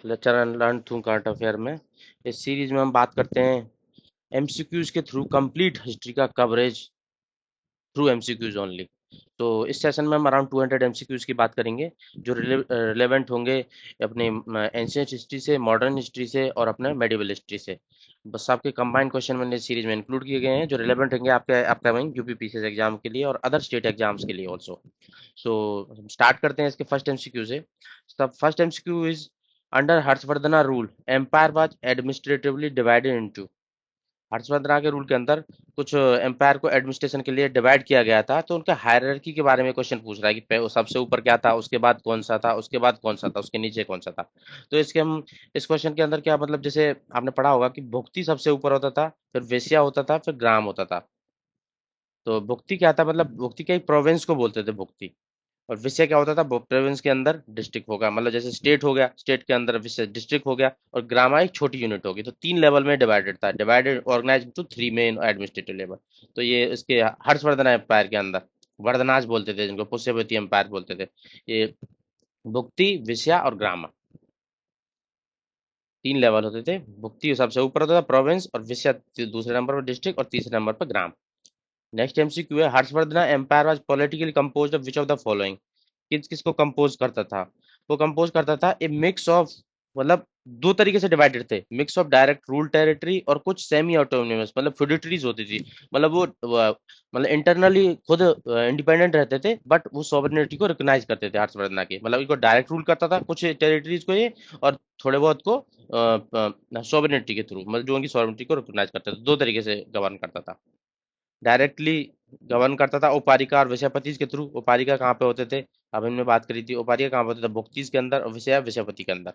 Lecture and learn through current affair में इस series में हम बात करते हैं एमसीक्यूज के थ्रू कंप्लीट हिस्ट्री का कवरेज थ्रू एमसीक्यूज ओनली। तो इस सेशन में हम अराउंड 200 एमसीक्यूज की बात करेंगे जो रिलेवेंट होंगे अपने एंशियंट हिस्ट्री से, मॉडर्न हिस्ट्री से और अपने मेडिवल हिस्ट्री से। बस आपके कंबाइंड क्वेश्चन मैंने सीरीज में इंक्लूड किए गए हैं जो रिलेवेंट होंगे आपके अपकमिंग यूपीपीसीएस एग्जाम के लिए और अदर स्टेट एग्जाम्स के लिए ऑल्सो। सो हम स्टार्ट करते हैं इसके फर्स्ट एमसीक्यू से। First MCQ is under Harshavardhana rule empire was administratively divided into. Harshavardhan के रूल के अंदर कुछ एम्पायर को एडमिनिस्ट्रेशन के लिए डिवाइड किया गया था, तो उनका हायरार्की के बारे में क्वेश्चन पूछ रहा है कि सबसे ऊपर क्या था, उसके बाद कौन सा था, उसके बाद कौन सा था, उसके नीचे कौन सा था। तो इसके हम इस क्वेश्चन के अंदर क्या मतलब, जैसे आपने पढ़ा होगा कि भुक्ति सबसे ऊपर होता था, फिर वेश्या होता था, फिर ग्राम होता था। तो भुक्ति क्या था, मतलब भुक्ति क्या, एक प्रोविंस को बोलते थे भुक्ति। और विषय क्या होता था, प्रोविंस के अंदर डिस्ट्रिक्ट होगा, मतलब जैसे स्टेट हो गया, स्टेट के अंदर विषय डिस्ट्रिक्ट हो गया, और ग्रामा एक छोटी यूनिट होगी। तो 3 लेवल में डिवाइडेड था, divided organise to 3 main administrative level. तो ये इसके हर्षवर्धन एम्पायर के अंदर वर्धनाज बोलते थे, जिनको पुष्यवती एम्पायर बोलते थे। ये भुक्ति, विषया और ग्रामा 3 लेवल होते थे। भुक्ति सबसे ऊपर होता था प्रोविंस, और विषय दूसरे नंबर पर डिस्ट्रिक्ट, और तीसरे नंबर पर ग्राम। नेक्स्ट एमसीक्यू है, Harshavardhan empire was politically composed of which of the following. किस किसको कंपोज करता था, वो कंपोज करता था ए मिक्स ऑफ, मतलब दो तरीके से डिवाइडेड थे, mix of direct rule territory और कुछ सेमी ऑटोनोमस, मतलब फ्यूडिटरीज होती थी। मतलब मतलब इंटरनली खुद इंडिपेंडेंट रहते थे, बट वो सॉवरेनिटी को रिकॉग्नाइज करते थे हर्षवर्धन के, मतलब इनको डायरेक्ट रूल करता था कुछ टेरिटरीज को ये, और थोड़े बहुत को सॉवरेनिटी के थ्रू, मतलब जो उनकी सॉवरेनिटी को रिकॉग्नाइज करते थे। दो तरीके से गवर्न करता था, डायरेक्टली गवर्न करता था उपारिका और विषयपति के थ्रू। उपारिका कहाँ पे होते थे, अब हमने बात करी थी, उपारिका कहाँ पे होते थे, भुक्तिज के अंदर, और विषय विषयपति के अंदर।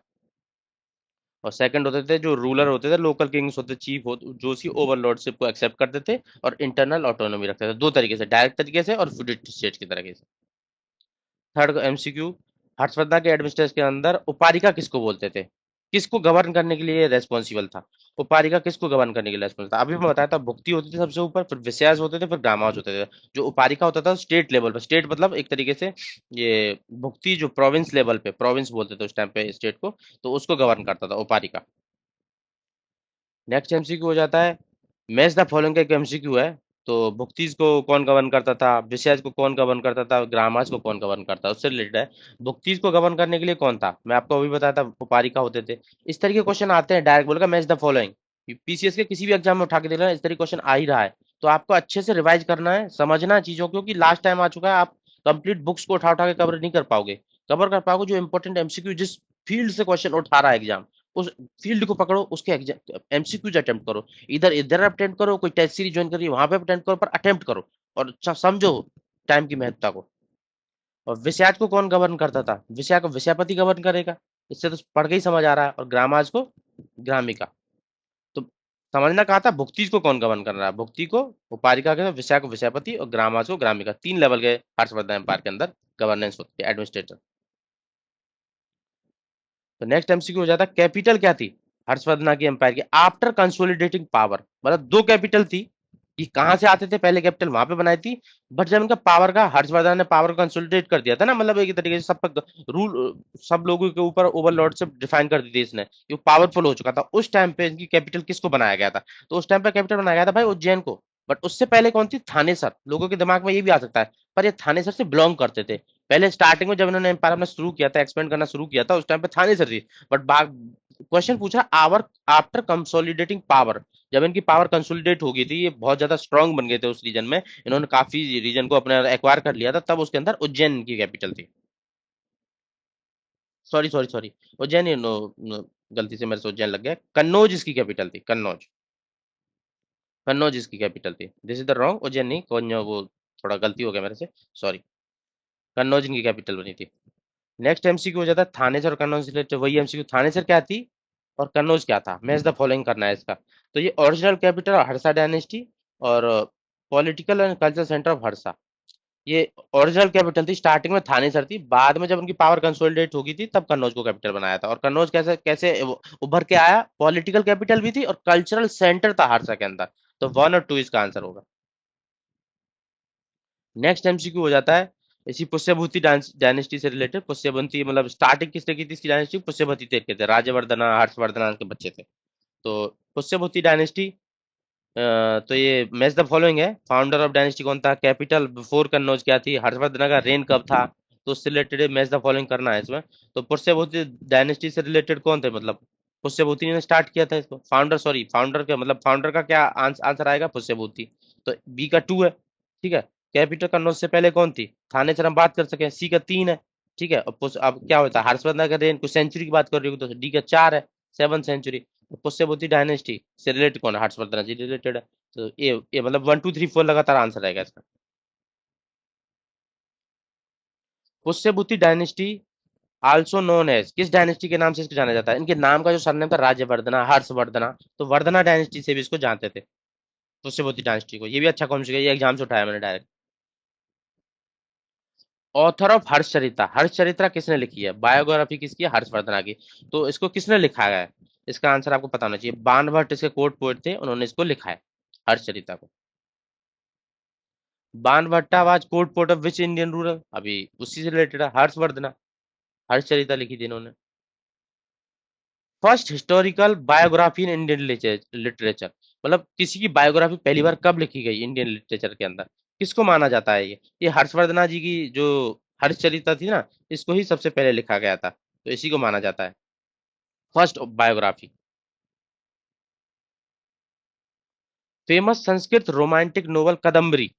और सेकंड होते थे जो रूलर होते थे, लोकल किंग्स होते, चीफ होते, जो सी ओवरलॉर्डशिप को एक्सेप्ट करते थे और इंटरनल ऑटोनॉमी रखते थे, दो तरीके से, डायरेक्ट तरीके से और फ्यूडिट स्टेट की तरीके से। थर्ड एमसीक्यू, हर्षवर्धन के एडमिनिस्ट्रेशन के अंदर उपारिका किसको बोलते थे, किसको गवर्न करने के लिए रेस्पॉन्सिबल था। उपारिका किसको गवर्न करने के लिए रेस्पॉन्सिबल था, अभी मैं बताया था, भुक्ति होती थी सबसे ऊपर, फिर विषयाज होते थे, फिर ग्रामाज होते थे। जो उपारिका होता था स्टेट लेवल पर, स्टेट मतलब एक तरीके से ये भुक्ति जो प्रोविंस लेवल पे, प्रोविंस बोलते थे उस टाइम पे स्टेट को, तो उसको गवर्न करता था उपारिका। नेक्स्ट एमसीक्यू हो जाता है, मैच द फॉलोइंग का एक एमसीक्यू है। तो भुक्तिज को कौन गवर्न करता था, विषयाज को कौन गवर्न करता था, ग्रामाज को कौन गवर्न करता था, उससे रिलेटेड है। भुक्तिज को गवर्न करने के लिए कौन था, मैं आपको अभी बताया था, उपारिका होते थे। इस तरीके क्वेश्चन आते हैं, डायरेक्ट बोलेगा मैच द फॉलोइंग। पीसीएस के किसी भी एग्जाम में उठा के देख लेना, इस तरीके क्वेश्चन आ ही रहा है। तो आपको अच्छे से रिवाइज करना है, समझना है चीजों को, क्योंकि लास्ट टाइम आ चुका है, आप कंप्लीट बुक्स को उठा उठा के कवर नहीं कर पाओगे। कवर कर पाओगे जो इंपॉर्टेंट एमसीक्यू जिस फील्ड से क्वेश्चन उठा रहा है एग्जाम, उस फील्ड को पकड़ो, उसके एमसीक्यूज अटेम्प्ट करो। इधर इधर अटेम्प्ट करो, कोई टेस्ट सीरीज ज्वाइन करिए वहां पे अटेम्प्ट करो, पर अटेम्प्ट करो और समझो टाइम की महत्ता को। और विषयाज को कौन गवर्न करता था, विषय को विषयपति गवर्न करेगा, इससे तो पढ़ के ही समझ आ रहा है, और ग्रामाज को ग्रामिका। तो समझना कहा था, भुक्ति को कौन गवर्न कर रहा है, भुक्ति को उपारिका के, विषय को विषयपति और ग्रामाज को ग्रामिका। 3 लेवल के हर्षवर्धन एम्पायर के अंदर गवर्नेंस होती है, एडमिनिस्ट्रेटर। तो नेक्स्ट एमसीक्यू हो जाता है, कैपिटल क्या थी हर्षवर्धन की एम्पायर की आफ्टर कंसोलिडेटिंग पावर। मतलब दो कैपिटल थी, कि कहां से आते थे, पहले कैपिटल वहां पे बनाई थी, बट जब इनका पावर का, हर्षवर्धन ने पावर कंसोलिडेट कर दिया था ना, मतलब एक तरीके से सब पर रूल, सब लोगों के ऊपर ओवरलॉर्डशिप डिफाइन कर दी थी इसने, ये पावरफुल हो चुका था। उस टाइम पे इनकी कैपिटल किसको बनाया गया था, तो उस टाइम पे कैपिटल बनाया गया था भाई उज्जैन को। बट उससे पहले कौन थी, थानेसर। लोगों के दिमाग में ये भी आ सकता है, पर ये थानेसर से बिलोंग करते थे। पहले स्टार्टिंग में जब इन्होंने एम्पायर अपना शुरू किया था, एक्सपेंड करना शुरू किया था, उस टाइम पे थानेसर थी। बट क्वेश्चन पूछ रहा आवर आफ्टर कंसोलिडेटिंग पावर, जब इनकी पावर कंसोलिडेट हो गई थी, ये बहुत ज्यादा स्ट्रांग बन गए थे उस रीजन में, इन्होंने काफी रीजन को अपने एक्वायर कर लिया था, तब उसके अंदर उज्जैन की कैपिटल थी। सॉरी सॉरी सॉरी, उज्जैन ही गलती से मेरे से उज्जैन लग गया, कन्नौज इसकी कैपिटल थी, कन्नौज। कन्नौज इसकी कैपिटल थी, this is the wrong, Ujjain नहीं, कन्नौज, वो थोड़ा गलती हो गया मेरे से, सॉरी। कन्नौज इनकी कैपिटल बनी थी। नेक्स्ट एमसीक्यू हो जाता है, थानेसर और कन्नौज से रिलेटेड वही एमसीक्यू, थानेसर क्या थी और कन्नौज क्या था, मैच द फॉलोइंग करना है इसका। तो ये ओरिजिनल कैपिटल हर्षा डायनेस्टी, और political and cultural centre of Harsha. ये ओरिजिनल कैपिटल थी, स्टार्टिंग में थानेसर थी, बाद में जब उनकी पावर कंसोलिडेट हो गई थी, तब कन्नौज को कैपिटल बनाया था। और कन्नौज कैसे कैसे उभर के आया, पॉलिटिकल कैपिटल भी थी और कल्चरल सेंटर था हर्षा के अंदर। तो 1 और 2 इसका आंसर होगा। नेक्स्ट एमसीक्यू हो जाता है, इसी पुष्यभूति डायनेस्टी से रिलेटेड, पुष्यवंती मतलब स्टार्टिंग किसने की थी इसकी डायनेस्टी, पुष्यभूति के थे, राजवर्धना हर्षवर्धना के बच्चे थे। तो पुष्यभूति डायनेस्टी, तो ये मैच द फॉलोइंग है, फाउंडर ऑफ डायनेस्टी कौन था, कैपिटल बिफोर कन्नौज क्या थी, हर्षवर्धन का रेन कब था, तो उससे रिलेटेड मैच द फॉलोइंग करना है इसमें। तो पुष्यभूति डायनेस्टी से रिलेटेड कौन थे, मतलब पुष्यभूति ने स्टार्ट किया था इसको, फाउंडर सॉरी फाउंडर का मतलब फाउंडर का क्या आंसर आएगा, पुष्यभूति। तो बी का 2 है, ठीक है। कैपिटल कन्नौज से पहले कौन थी, थाने से हम बात कर सके, सी का 3 है, ठीक है। और अब क्या होता है, हर्षवर्धन का रेन कुछ सेंचुरी की बात कर रही हूँ, तो डी का 4 है, 7 सेंचुरी। पुष्यभूति डायनेस्टी से रिलेटेड कौन है, हर्षवर्धन जी रिलेटेड है। तो ये मतलब 1 2 3 4 लगातार आंसर रहेगा इसका। Pushyabhuti dynasty also known as, किस डायनेस्टी के नाम से इसको जाना जाता है, इनके नाम का जो सरनेम था राज्यवर्धना हर्षवर्धना, तो वर्धना डायनेस्टी से भी इसको जानते थे, पुष्यभूति डायनेस्टी को। ये भी अच्छा कॉन्सेप्ट है, ये एग्जाम से उठाया मैंने डायरेक्ट। ऑथर ऑफ हर्षचरिता, हर्षचरित्रा किसने लिखी है, बायोग्राफी किसकी है, हर्षवर्धना की। तो इसको किसने लिखा है, इसका आंसर आपको पता होना चाहिए, बाणभट्ट इसके कोर्ट पोएट थे, उन्होंने इसको लिखा है हर्षचरिता को। Banabhatta was court poet of which Indian ruler, अभी उसी से रिलेटेड है, हर्षवर्धना, हर्षचरिता लिखी थी इन्होंने। First historical biography in Indian literature, मतलब किसी की बायोग्राफी पहली बार कब लिखी गई इंडियन लिटरेचर के अंदर, किसको माना जाता है ये हर्षवर्धना जी की जो हर्षचरिता थी ना, इसको ही सबसे पहले लिखा गया था, तो इसी को माना जाता है first biography. Famous Sanskrit romantic novel Kadambari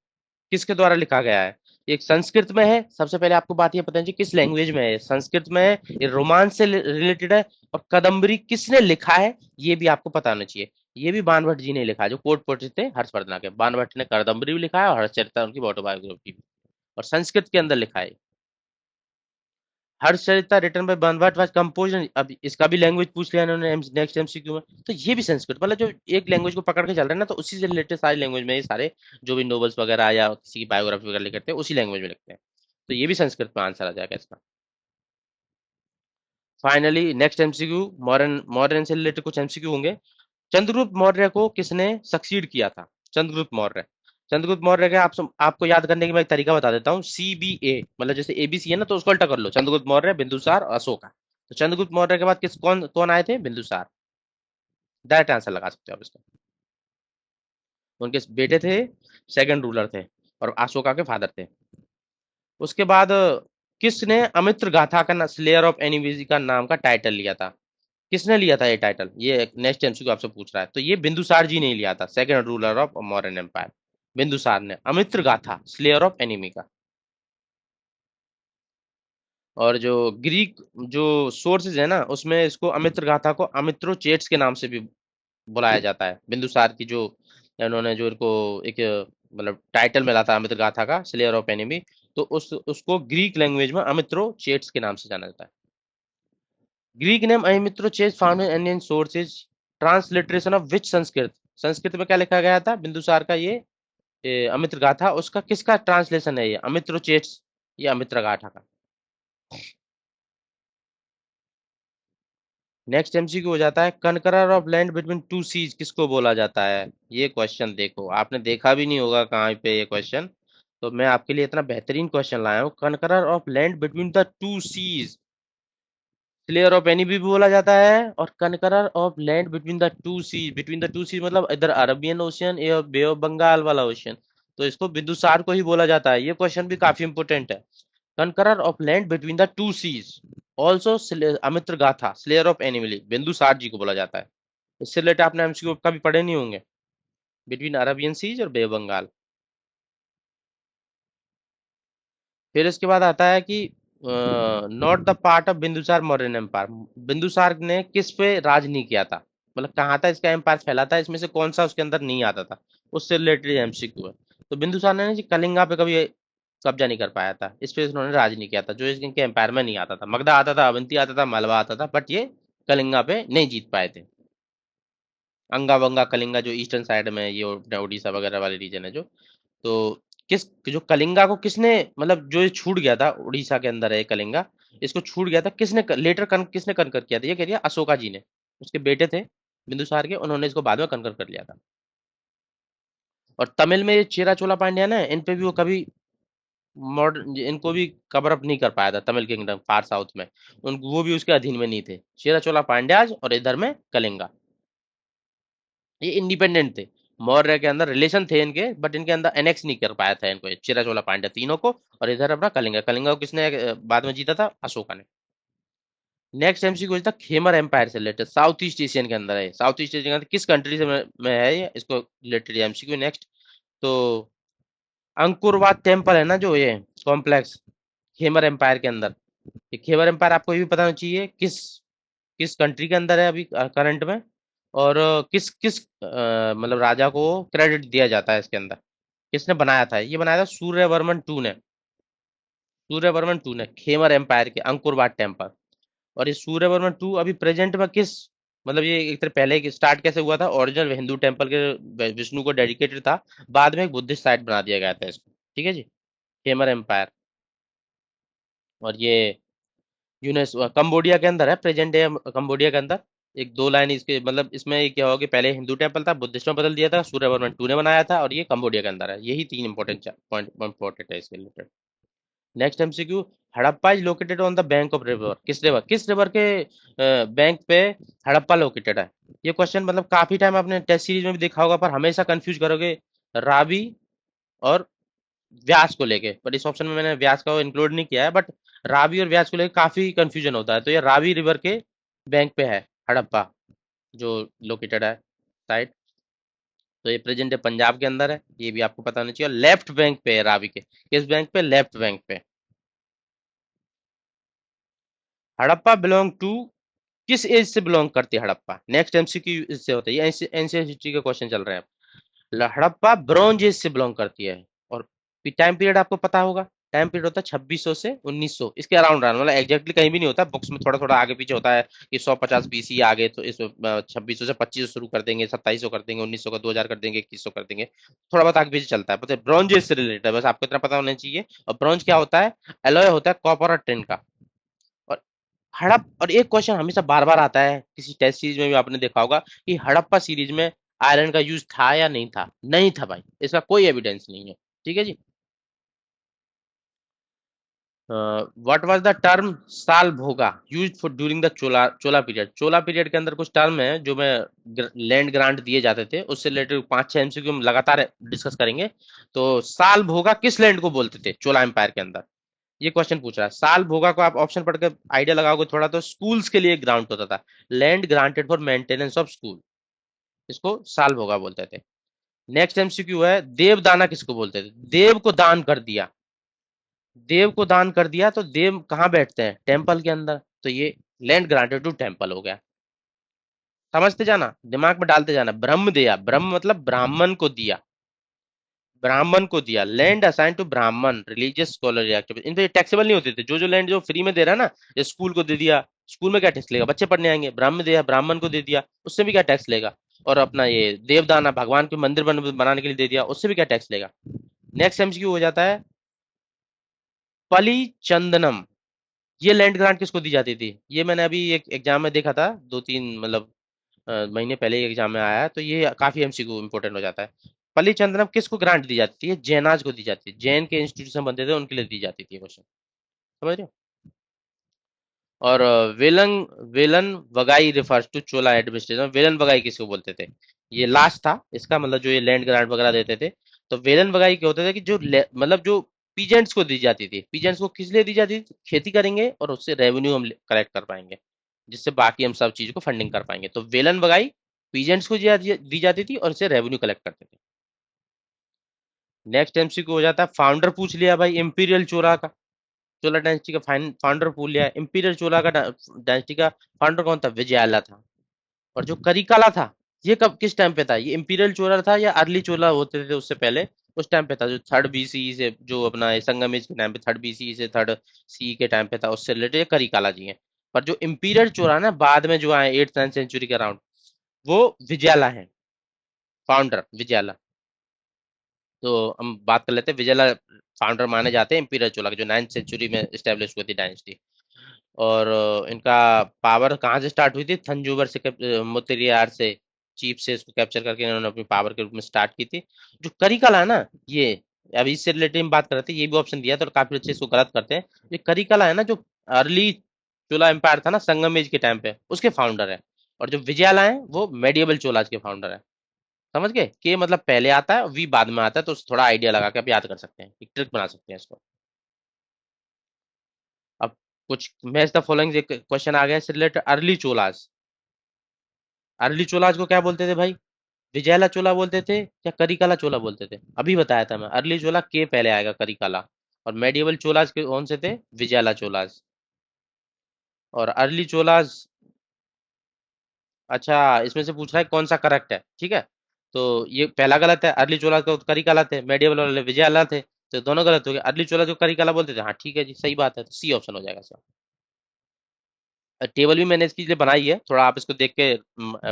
किसके द्वारा लिखा गया है, एक संस्कृत में है, सबसे पहले आपको बात ये पता है किस लैंग्वेज में है, संस्कृत में है, ये रोमांस से रिलेटेड है, और कदम्बरी किसने लिखा है ये भी आपको पता होना चाहिए। ये भी बाणभट्ट जी ने लिखा है, जो कोर्ट पोएट थे हर्षवर्धना के, बाणभट्ट ने कदम्बरी भी लिखा है और हर्षचरिता उनकी ऑटोबायोग्राफी भी, और संस्कृत के अंदर लिखा है। Harshacharita written by Banabhatta was compose, अब इसका भी लैंग्वेज पूछ लिया इन्होंने नेक्स्ट एमसीक्यू में, तो ये भी संस्कृत, मतलब जो एक लैंग्वेज को पकड़ के चल रहे हैं ना, तो उसी से रिलेटेड सारी लैंग्वेज में ये सारे जो भी नॉवेल्स वगैरह या किसी की बायोग्राफी वगैरह लिखते हैं उसी लैंग्वेज में लिखते हैं, तो ये भी संस्कृत में आंसर आ जाएगा इसका। Finally next MCQ, modern modern से रिलेटेड कुछ एमसीक्यू होंगे। चंद्रगुप्त मौर्य को किसने सक्सीड किया था, चंद्रगुप्त मौर्य, चंद्रगुप्त मौर्य का आपको याद करने की मैं एक तरीका बता देता हूँ, CBA मतलब जैसे ABC है ना, तो उसको उल्टा कर लो, चंद्रगुप्त मौर्य बिंदुसार और अशोका। तो चंद्रगुप्त मौर्य के बाद किस कौन कौन आए थे, बिंदुसार, डायरेक्ट आंसर लगा सकते हो आप इसका। उनके बेटे थे, सेकंड रूलर थे, और अशोका के फादर थे। उसके बाद किसने अमित्र गाथा का स्लेयर ऑफ एनिमीज का नाम का टाइटल लिया था, किसने लिया था ये टाइटल, ये नेक्स्ट एमसीक्यू आपसे पूछ रहा है, तो ये बिंदुसार जी ने लिया था, second ruler of Mauryan empire, Bindusara ने Amitraghata slayer of enemy का। और जो ग्रीक जो सोर्सेज है ना, उसमें इसको अमित्र गाथा को अमित्रोचेट्स के नाम से भी बुलाया जाता है, बिंदुसार की जो उन्होंने जो इनको एक मतलब टाइटल मिला था अमित्र गाथा का स्लेयर ऑफ एनिमी, तो उसको ग्रीक लैंग्वेज में अमित्रोचेट्स के नाम से जाना जाता है। Greek name Amitrochates found in Indian sources, transliteration of which Sanskrit, Sanskrit में क्या लिखा गया था बिंदुसार का ये अमित्र गाथा, उसका किसका ट्रांसलेशन है ये अमित्रोचेट्स, ये अमित्र गाथा का। नेक्स्ट एमसीक्यू हो जाता है, conqueror of land between two seas किसको बोला जाता है, ये क्वेश्चन देखो आपने देखा भी नहीं होगा कहाँ पे ये क्वेश्चन, तो मैं आपके लिए इतना बेहतरीन क्वेश्चन लाया हूँ, conqueror of land between the two seas, slayer of enemy भी बोला जाता है, और conqueror of land between the two seas, between the two seas मतलब इधर अरबियन ओशियन या बे ऑफ बंगाल वाला ओशियन, तो इसको बिंदुसार को ही बोला जाता है, ये क्वेश्चन भी काफी इंपोर्टेंट है। Conqueror of land between the two seas, also Amitraghata slayer of enemies, Bindusara ji को बोला जाता है। इससे रिलेटेड आपने एमसीक्यू कभी पढ़े नहीं होंगे, बिटवीन अरबियन सीज और बे ऑफ बंगाल। फिर इसके बाद आता है कि not the part of Bindusara Mauryan empire, Bindusara ने किस पे राज नहीं किया था, मतलब कहाँ था इसका एम्पायर फैला था, इसमें से कौन सा उसके अंदर नहीं आता था, उससे रिलेटेड एमसीक्यू है। तो बिंदुसार ने जी कलिंगा पे कभी कब्जा नहीं कर पाया था, इस पे उन्होंने राज नहीं किया था, जो इनके एम्पायर में नहीं आता था, मगधा आता था, अवंती आता था, मालवा आता था, बट ये कलिंगा पे नहीं जीत पाए थे। अंगा वंगा कलिंगा जो ईस्टर्न साइड में है, ये उड़ीसा वगैरह वाले रीजन है जो, तो किस जो कलिंगा को किसने मतलब जो ये छूट गया था, उड़ीसा के अंदर है कलिंगा, इसको छूट गया था किसने, लेटर किसने कनकर किया था, ये कह रही है अशोका जी ने, उसके बेटे थे बिंदुसार के, उन्होंने इसको बाद में कनकर कर लिया था। और तमिल में ये चेरा चोला पांड्या ना, इन पे भी वो कभी मॉडर्न इनको भी कवर अप नहीं कर पाया था, तमिल किंगडम फार साउथ में, उन वो भी उसके अधीन में नहीं थे, चेरा चोला पांड्याज और इधर में कलिंगा, ये इंडिपेंडेंट थे। मौर्य के अंदर रिलेशन थे इनके, बट इनके अंदर एनेक्स नहीं कर पाया था इनको, ये चेरा चोला पांड्या तीनों को, और इधर अपना कलिंगा, कलिंगा को किसने बाद में जीता था, अशोका ने। नेक्स्ट एमसीक्यू था खेमर एम्पायर से रिलेटेड, साउथ ईस्ट एशियन के अंदर है, साउथ ईस्ट एशियन के अंदर किस कंट्री से में है ये, इसको रिलेटेड एमसीक्यू नेक्स्ट। तो अंकुरवाद टेम्पल है ना जो ये कॉम्प्लेक्स खेमर एम्पायर के अंदर, ये खेमर एम्पायर आपको ये भी पता होना चाहिए किस किस कंट्री के अंदर है अभी करंट में, और किस किस मतलब राजा को क्रेडिट दिया जाता है इसके अंदर, किसने बनाया था, ये बनाया था सूर्यवर्मन टू ने, सूर्यवर्मन टू ने खेमर एम्पायर के अंकुरवाद टेम्पल। और ये सूर्यवर्मन टू अभी प्रेजेंट में किस, मतलब ये एक तरह पहले स्टार्ट कैसे हुआ था, ओरिजिनल हिंदू टेम्पल के विष्णु को डेडिकेटेड था, बाद में एक बुद्धिस्ट साइट बना दिया गया था इसको, ठीक है जी, खेमर एम्पायर। और ये यूनेस्को कंबोडिया के अंदर है, प्रेजेंट डे कंबोडिया के अंदर। एक दो लाइन इसके मतलब इसमें ये क्या होगा, पहले हिंदू टेम्पल था, बुद्धिस्ट में बदल दिया था, सूर्यवर्मन टू ने बनाया था, और ये कंबोडिया के अंदर है, यही तीन इंपॉर्टेंट पॉइंट इंपॉर्टेंट है इसके related. Next MCQ, Harappa is located on the bank of river, किस रिवर के बैंक पे हड़प्पा लोकेटेड है। ये क्वेश्चन मतलब काफी टाइम आपने टेस्ट सीरीज में भी देखा होगा, पर हमेशा कंफ्यूज करोगे रावी और व्यास को लेके, बट इस ऑप्शन में मैंने व्यास का इंक्लूड नहीं किया है, बट रावी और व्यास को लेके काफी कंफ्यूजन होता है, तो ये रावी रिवर के बैंक पे है हड़प्पा जो लोकेटेड है साइट। तो ये प्रेजेंट है पंजाब के अंदर है, ये भी आपको पता होना चाहिए, और लेफ्ट बैंक पे है रावी के, किस बैंक पे, लेफ्ट बैंक पे। हड़प्पा बिलोंग टू, किस एज से बिलोंग करती है हड़प्पा, नेक्स्ट एमसीक्यू इससे होता है, ये एंशियंट हिस्ट्री के क्वेश्चन चल रहे हैं। हड़प्पा ब्रॉन्ज एज से बिलोंग करती है, और टाइम पीरियड आपको पता होगा, टाइम पीरियड होता है 2600 से 1900, इसके अराउंड रहा, मतलब एग्जैक्टली कहीं भी नहीं होता, बुक्स में थोड़ा थोड़ा आगे पीछे होता है कि 150 बीसी आगे, तो इस 2600 से 2500 शुरू कर देंगे, 2700 कर देंगे, 1900 का 2000 कर देंगे, 2100 कर देंगे, थोड़ा बहुत आगे पीछे चलता है, पता है ब्रॉन्ज एज से रिलेटेड है, बस आपको इतना पता होना चाहिए। और ब्रॉन्ज क्या होता है, एलॉय होता है कॉपर और टिन का। और हड़प, और एक क्वेश्चन हमेशा बार बार आता है किसी टेस्ट सीरीज में भी आपने देखा होगा कि हड़प्पा सीरीज में आयरन का यूज था या नहीं था, नहीं था भाई, इसका कोई एविडेंस नहीं है, ठीक है जी। व्हाट वाज द टर्म साल भोगा used for during the Chola Chola period, Chola period के अंदर कुछ टर्म है जो मैं लैंड ग्रांट दिए जाते थे, उससे रिलेटेड पांच छह एमसीक्यू हम लगातार डिस्कस करेंगे। तो साल भोगा किस लैंड को बोलते थे चोला एम्पायर के अंदर, ये क्वेश्चन पूछ रहा है। साल भोगा को आप ऑप्शन पढ़ के आइडिया लगाओगे थोड़ा, तो स्कूल्स के लिए ग्रांट होता था, land granted for maintenance of school, इसको साल भोगा बोलते थे। नेक्स्ट एमसीक्यू है, देवदाना किसको बोलते थे, देव को दान कर दिया, देव को दान कर दिया, तो देव कहाँ बैठते हैं, टेम्पल के अंदर, तो ये लैंड ग्रांटेड टू टेम्पल हो गया। समझते जाना, दिमाग में डालते जाना, ब्रह्म दिया, ब्रह्म मतलब ब्राह्मण को दिया, ब्राह्मण को दिया, लैंड असाइन टू ब्राह्मण रिलीजियस स्कॉलर एक्टिविटी, इन पे टैक्सेबल नहीं होते थे, जो जो लैंड जो फ्री में दे रहा है ना, ये स्कूल को दे दिया, स्कूल में क्या टैक्स लेगा, बच्चे पढ़ने आएंगे, ब्राह्मण दिया, ब्राह्मण को दे दिया, उससे भी क्या टैक्स लेगा। और अपना ये देवदाना भगवान के मंदिर बनाने के लिए दे दिया, उससे भी क्या टैक्स लेगा। नेक्स्ट एमसीक्यू हो जाता है, पली चंदनम, ये लैंड ग्रांट किसको दी जाती थी, ये मैंने अभी एक एग्जाम में देखा था, दो तीन मतलब महीने पहले ही एग्जाम में आया है, तो ये काफी एमसीक्यू इंपॉर्टेंट हो जाता है। पली चंद्रम किसको ग्रांट दी जाती है, जैनाज को दी जाती है, जैन के इंस्टीट्यूशन बनते थे उनके लिए दी जाती थी, क्वेश्चन समझ रहे हो। और Velan Velan Vagai refers to Chola administration, Velan Vagai किसको बोलते थे, ये लास्ट था इसका, मतलब जो ये लैंड ग्रांट वगैरह देते थे। तो वेलन वगाई क्या होते थे कि जो मतलब जो पीजेंट्स को दी जाती थी, पीजेंट्स को किस लिए दी जाती थी, खेती करेंगे और उससे रेवेन्यू हम कलेक्ट कर पाएंगे, जिससे बाकी हम सब चीज को फंडिंग कर पाएंगे, तो वेलन वगाई पीजेंट्स को दी जाती थी और उससे रेवेन्यू कलेक्ट करते थे। नेक्स्ट एमसीक्यू हो जाता है, फाउंडर पूछ लिया भाई इंपीरियल चोला का, चोला डायनेस्टी का फाउंडर पूछ लिया, इंपीरियल चोला का डायनेस्टी का फाउंडर कौन था, विजयाला था। और जो करिकाला था, ये कब किस टाइम पे था, ये इंपीरियल चोला था या अर्ली चोला होते थे उससे पहले, उस टाइम पे था, जो थर्ड बीसी से, जो अपना संगमेश के टाइम पे थर्ड बीसी से थर्ड सी के टाइम पे था, उससे रिलेटेड करिकाला जी हैं। पर जो इंपीरियल चोला ना बाद में जो आए 8th 9th सेंचुरी के अराउंड, वो विजयाला है, फाउंडर विजयाला। तो हम बात कर लेते हैं, विजयला फाउंडर माने जाते हैं इंपीरियल चोला के, जो 9th सेंचुरी में स्टेब्लिश हुई थी डायनेस्टी। और इनका पावर कहाँ से स्टार्ट हुई थी, थंजूवर से, मुत्तियार से, चीफ से इसको कैप्चर करके इन्होंने अपनी पावर के रूप में स्टार्ट की थी। जो करिकल है ना, ये अब इससे रिलेटेड बात कर रहे थे, ये भी ऑप्शन दिया था और काफी अच्छे इसको गलत करते हैं। ये करिकला है ना, जो अर्ली चोला एम्पायर था ना संगम एज के टाइम पे, उसके फाउंडर है। और जो विजयालय है वो मेडिएवल चोलाज के फाउंडर है। समझ गए? के मतलब पहले आता है, वी बाद में आता है, तो थोड़ा आइडिया लगा के आप याद कर सकते हैं, एक ट्रिक बना सकते हैं इसको। अब कुछ मैच द फॉलोइंग क्वेश्चन आ गया इससे related. Early Cholas, early Cholas को क्या बोलते थे भाई? विजयला चोला बोलते थे या करिकाला चोला बोलते थे? अभी बताया था मैं, अर्ली चोला के पहले आएगा करिकाला। और मेडिएवल चोलाज के कौन से थे? विजयला चोलाज। और अर्ली चोलाज, अच्छा इसमें से पूछ रहा है कौन सा करेक्ट है, ठीक है। तो ये पहला गलत है, अर्ली चोला तो करिकाला थे, मेडिएवल वाले विजयला थे, तो दोनों गलत हो गए। अर्ली चोला जो करिकाला बोलते थे, हाँ ठीक है जी, सही बात है, तो सी ऑप्शन हो जाएगा सर। टेबल भी मैंने इसकी लिए बनाई है, थोड़ा आप इसको देख के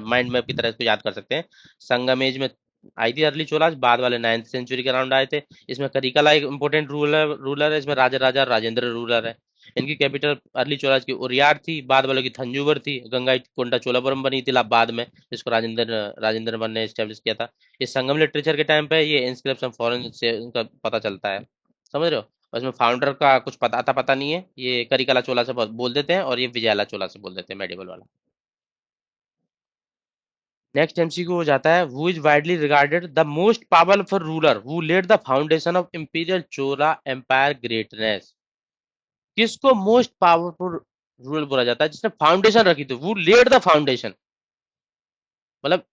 माइंड मैप की तरह इसको याद कर सकते हैं। संगम एज में आई थी अर्ली चोलाज, बाद वाले 9th सेंचुरी के अराउंड आए थे। इसमें करिकाला एक इंपॉर्टेंट रूलर रूलर है, इसमें राजा राजा राजेंद्र रूलर है। इनकी कैपिटल अर्ली चोलाज की उरियार थी, बाद वालों की थंजूवर थी। गंगाई कोंडा चोलापुरम बनी थी बाद में, जिसको राजेंद्र राजेंद्र वर्मन ने स्टेब्लिश किया था। ये संगम लिटरेचर के टाइम पे ये इंस्क्रिप्शन फॉरेन से उनका पता चलता है। समझ रहे हो? और इसमें फाउंडर का कुछ पता नहीं है, ये करिकाला चोला से बोल देते हैं और ये विजयाला चोला से बोल देते हैं, मेडिवल वाला। नेक्स्ट एमसीक्यू हो जाता है, who is widely regarded the most powerful ruler who led the foundation of imperial Chola empire greatness? किसको मोस्ट पावरफुल रूलर बोला जाता है जिसने फाउंडेशन रखी थी? वो लेड द फाउंडेशन, मतलब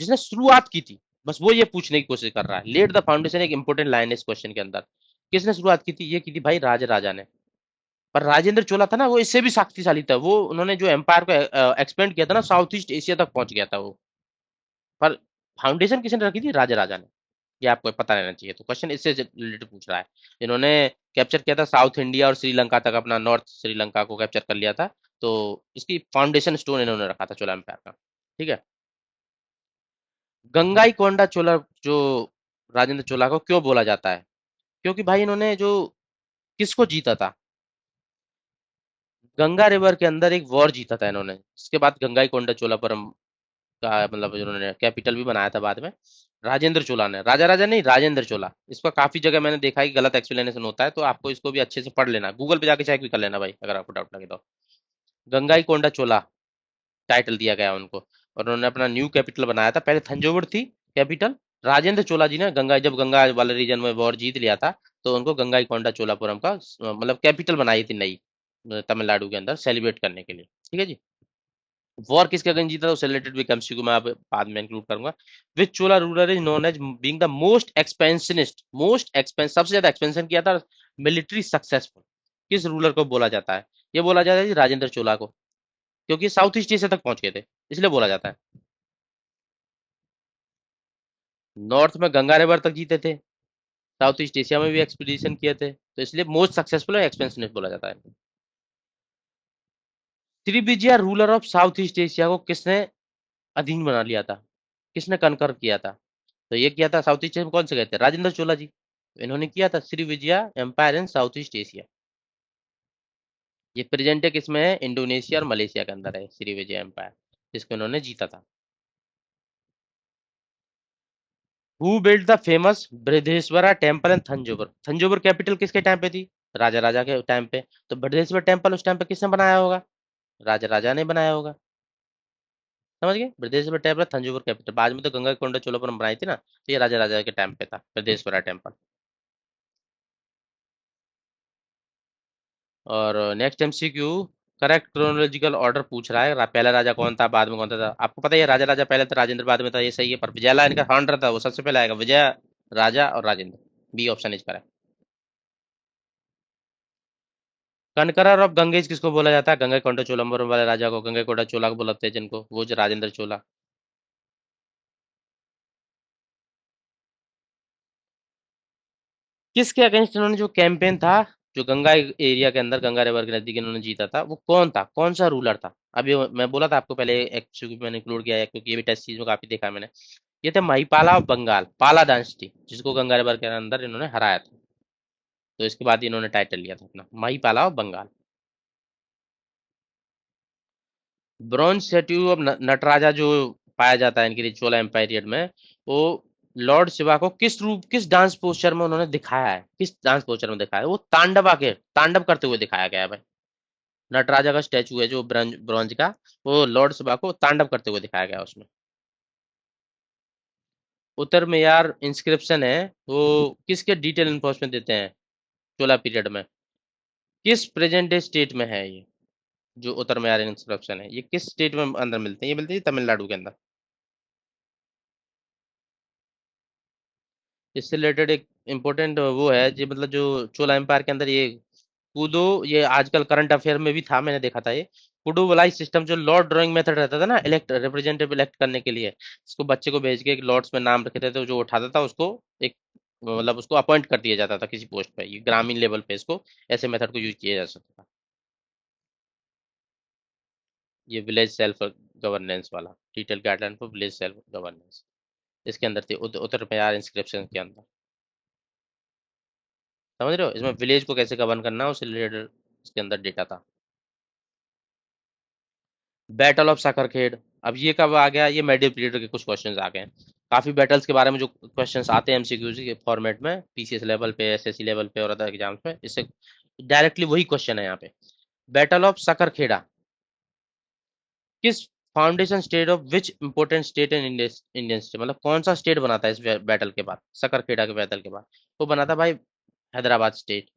जिसने शुरुआत की थी, बस वो ये पूछने की कोशिश कर रहा है। लेड द फाउंडेशन एक इंपॉर्टेंट लाइन है इस क्वेश्चन के अंदर। किसने शुरुआत की थी? ये की थी भाई राज राजा ने। पर राजेंद्र चोला था ना, वो इससे भी शक्तिशाली था। वो उन्होंने जो एम्पायर को एक्सपेंड किया था ना, साउथ ईस्ट एशिया तक पहुंच गया था वो। पर फाउंडेशन किसने रखी थी? राजा राजा ने। ये आपको पता रहना चाहिए, तो क्वेश्चन इससे रिलेटेड पूछ रहा है। इन्होंने कैप्चर किया था साउथ इंडिया और श्रीलंका तक, अपना नॉर्थ श्रीलंका को कैप्चर कर लिया था। तो इसकी फाउंडेशन स्टोन इन्होंने रखा था चोला एम्पायर का। ठीक है। गंगाई कोंडा चोला जो राजेंद्र चोला को क्यों बोला जाता है? क्योंकि भाई इन्होंने जो किसको जीता था? गंगा रिवर के अंदर एक वॉर जीता था इन्होंने। इसके बाद गंगाई कोंडा चोलापुरम का मतलब इन्होंने कैपिटल भी बनाया था बाद में। राजेंद्र चोला ने, राजा राजा नहीं, राजेंद्र चोला। इसका काफी जगह मैंने देखा है कि गलत एक्सप्लेनेशन होता है, तो आपको इसको भी अच्छे से पढ़ लेना, गूगल पे जाके चेक भी कर लेना भाई, अगर आपको डाउट लगे तो। गंगाई कोंडा चोला टाइटल दिया गया उनको। और उन्होंने अपना न्यू कैपिटल बनाया था, पहले थंजौर थी कैपिटल। राजेंद्र चोला जी ने गंगा, जब गंगा वाले रीजन में वॉर जीत लिया था, तो उनको गंगाई कोंडा चोलापुरम का मतलब कैपिटल बनाई थी नई, तमिलनाडु के अंदर सेलिब्रेट करने के लिए। ठीक है जी। वॉर किसके अगेंस्ट जीता था उससे रिलेटेड भी एमसीक्यू मैं आप बाद में इंक्लूड करूंगा। Which Chola ruler is known as being the most expansionist, most expense, सबसे ज्यादा एक्सपेंशन किया था, मिलिट्री सक्सेसफुल? किस रूलर को बोला जाता है? ये बोला जाता है जी राजेंद्र चोला को, क्योंकि साउथ ईस्ट एशिया तक पहुंच गए थे, इसलिए बोला जाता है। नॉर्थ में गंगा रिवर तक जीते थे, साउथ ईस्ट एशिया में भी एक्सपीडिशन किए थे, तो इसलिए मोस्ट सक्सेसफुल और एक्सपेंशनिस्ट बोला जाता है। Srivijaya ruler of south east Asia को किसने अधीन बना लिया था? किसने कनकर किया था? तो ये किया था साउथ ईस्ट एशिया में, कौन से गए थे? राजेंद्र चोला जी। तो इन्होंने किया था Srivijaya empire in South east Asia. ये प्रेजेंट है किसमें है? इंडोनेशिया और मलेशिया के अंदर है श्री विजय एम्पायर, जिसको इन्होंने जीता था। Who build the famous Brihadeeswara temple in Thanjavur? Thanjavur capital किसके टाइम पे थी? राजा राजा के टाइम पे। तो बृहदेश्वर टेम्पल उस टाइम पे किसने बनाया होगा? राजा राजा ने बनाया होगा। समझ गए? बृहदेश्वर टेम्पल थंजावुर कैपिटल, बाद में तो गंगा कोंडा चोलापुरम बनाई थी ना, तो ये राजा राजा के टाइम पे था बृहदेश्वरा टेम्पल। और next MCQ, correct chronological order पूछ रहा है, पहला राजा कौन था, बाद में कौन था? आपको पता है राजा राजा पहले था, राजेंद्र बाद में था, ये सही है। पर विजयला इनका फाउंडर था, वो सबसे पहले आएगा, विजय राजा और Rajendra. B option is correct. Conqueror of Ganges किसको बोला जाता है? गंगा कोंडा चोलम्बरम वाले राजा को गंगा कोंडा चोला को बोलते हैं, जिनको वो जो राजेंद्र चोला। किसके अगेंस्ट इन्होंने जो कैंपेन था, जो गंगा एरिया के अंदर, गंगा रिवर के नजदीक इन्होंने जीता था, वो कौन था, कौन सा रूलर था? अभी मैं बोला था आपको पहले, एक्चुअली मैंने इंक्लूड किया है क्योंकि ये भी टेस्ट सीरीज में काफी देखा है मैंने। ये थे महिपाला ऑफ बंगाल, पाला डायनेस्टी, जिसको गंगा रिवर के अंदर इन्होंने हराया था। तो इसके बाद इन्होंने टाइटल लिया था अपना Mahipala of Bengal. Bronze statue of Nataraja जो पाया जाता है इनके चोला एम्पायर में, वो लॉर्ड शिवा को किस डांस पोस्चर में उन्होंने दिखाया है, किस डांस पोस्चर में दिखाया है? वो तांडव करते हुए दिखाया गया है भाई। नटराजा का स्टैचू है जो ब्रॉन्ज ब्रॉन्ज का, वो लॉर्ड शिवा को तांडव करते हुए दिखाया गया है उसमें। उत्तर में यार इंस्क्रिप्शन है, वो किसके डिटेल इन्फॉर्मेशन देते हैं चोला पीरियड में, किस प्रेजेंट डे स्टेट में है ये? जो उत्तर में यार इंस्क्रिप्शन है, ये किस स्टेट में अंदर मिलते हैं? ये मिलते हैं तमिलनाडु के अंदर। इससे रिलेटेड एक इम्पोर्टेंट वो है जी, मतलब जो चोला एम्पायर के अंदर ये कूदो, ये आजकल करंट अफेयर में भी था, मैंने देखा था ये कुडू वाला सिस्टम, जो लॉर्ड ड्राइंग मेथड रहता था ना, इलेक्ट रिप्रेजेंटेटिव इलेक्ट करने के लिए, इसको बच्चे को भेज के एक लॉर्ड्स में नाम रखे थे, तो जो उठाता था उसको एक, मतलब उसको अपॉइंट कर दिया जाता था किसी पोस्ट पे, ये ग्रामीण लेवल पे इसको ऐसे मेथड को यूज किया जा सकता था। ये विलेज सेल्फ गवर्नेंस वाला, detail guideline for village self governance, इसके अंदर थी उत्तर प्रयाग इंस्क्रिप्शन के अंदर। समझ रहे हो, इसमें विलेज को कैसे गवर्न करना है उससे रिलेटेड इसके अंदर डेटा था। बैटल ऑफ सकरखेड़, अब ये कब आ गया? ये मेडिव पीरियड के कुछ क्वेश्चंस आ गए हैं। काफी बैटल्स के बारे में जो क्वेश्चंस आते हैं एमसीक्यू के फॉर्मेट में, पीसीएस लेवल पे, एसएससी लेवल पे और अदर एग्जाम्स में, इससे डायरेक्टली वही क्वेश्चन है यहाँ पे। बैटल ऑफ सकरखेड़ा किस foundation state of which important state in Indian state, मतलब कौन सा स्टेट बना था इस बैटल के बाद, सकरखेड़ा के बैटल के बाद? वो बना था भाई हैदराबाद स्टेट।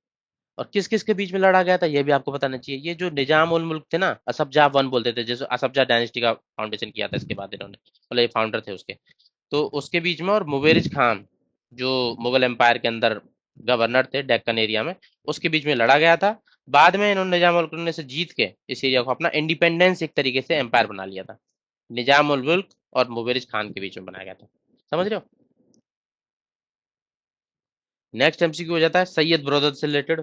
और किस किस के बीच में लड़ा गया था ये भी आपको बताना चाहिए। ये जो निजाम उल मुल्क थे ना, असफजाह वन बोलते थे, जैसे असफजाह डायनेस्टी का फाउंडेशन किया था इसके बाद इन्होंने, मतलब ये फाउंडर थे उसके, तो उसके बीच में, और मुबेरिज खान जो मुगल एम्पायर के अंदर गवर्नर थे डेक्कन एरिया में, उसके बीच में लड़ा गया था। बाद में इन्होंने निजाम उल मुल्क ने से जीत के इस एरिया को अपना इंडिपेंडेंस एक तरीके से एम्पायर बना लिया था। निजाम उल मुल्क और मुबेरिज खान के बीच में बनाया गया था। समझ रहे हो? नेक्स्ट एमसीक्यू हो जाता है सैयद ब्रदर से रिलेटेड।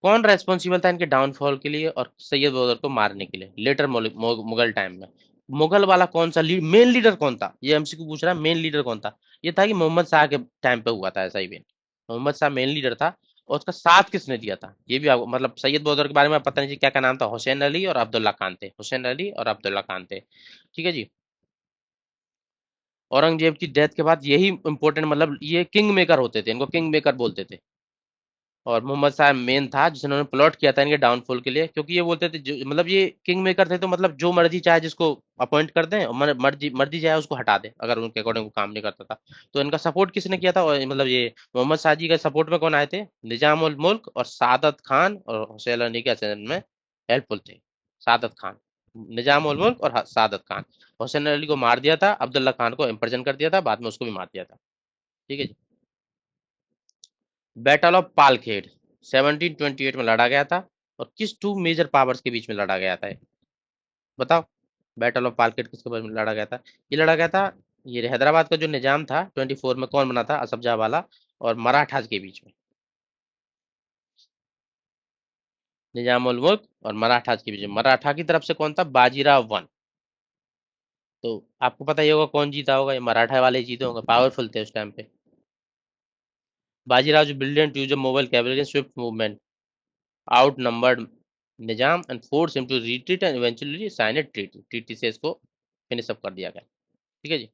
कौन रेस्पॉन्सिबल था इनके डाउनफॉल के लिए और सैयद बदर को मारने के लिए लेटर मुगल टाइम में? मुगल वाला कौन सा मेन लीडर कौन था, ये एमसीक्यू पूछ रहा है, मेन लीडर कौन था? ये था कि मोहम्मद शाह के टाइम पे हुआ था ऐसा event. Mohammad Shah main leader था, और उसका साथ किसने दिया था ये भी आपको, मतलब सैयद बदर के बारे में पता नहीं जी क्या क्या नाम था, हुसैन अली और अब्दुल्ला खान थे, हुसैन अली और अब्दुल्ला खान थे। ठीक है जी। औरंगजेब की डेथ के बाद यही इंपॉर्टेंट, मतलब ये किंग मेकर होते थे, इनको किंग मेकर बोलते थे। और मोहम्मद साहब मेन था जिन्होंने प्लॉट किया था इनके डाउनफॉल के लिए, क्योंकि ये बोलते थे मतलब ये किंग मेकर थे, तो मतलब जो मर्जी चाहे जिसको अपॉइंट कर दें, और मर्जी मर्जी चाहे उसको हटा दें अगर उनके अकॉर्डिंग वो काम नहीं करता था। तो इनका सपोर्ट किसने किया था? और मतलब ये मोहम्मद शाह जी के सपोर्ट में कौन आए थे? निजाम उल मुल्क और सादत खान और हुसैन अली के असैन में हेल्पफुल थे। सादत खान, निजाम उल मुल्क और सादत खान। हुसैन अली को मार दिया था, अब्दुल्ला खान को इम्प्रिजन कर दिया था, बाद में उसको भी मार दिया था। ठीक है जी। बैटल ऑफ पालखेड़ 1728 में लड़ा गया था, और किस टू मेजर पावर्स के बीच में लड़ा गया था ये? बताओ। बैटल ऑफ पालखेड़ किसके बीच में लड़ा गया था? ये लड़ा गया था, ये हैदराबाद का जो निजाम था 24 में, कौन बना था? असफजाह वाला, और मराठास के बीच में। निजाम उल मुल्क और मराठास के बीच में, मराठा की तरफ से कौन था? बाजीराव वन। तो आपको पता ही होगा कौन जीता होगा, ये मराठा वाले ही जीते होंगे, पावरफुल थे उस टाइम पे। बाजीराव जो brilliant use mobile cavalry Swift movement outnumbered Nizam and forced him to retreat and eventually sign a treaty। treaty से इसको फिनिश अप कर दिया गया। ठीक है जी।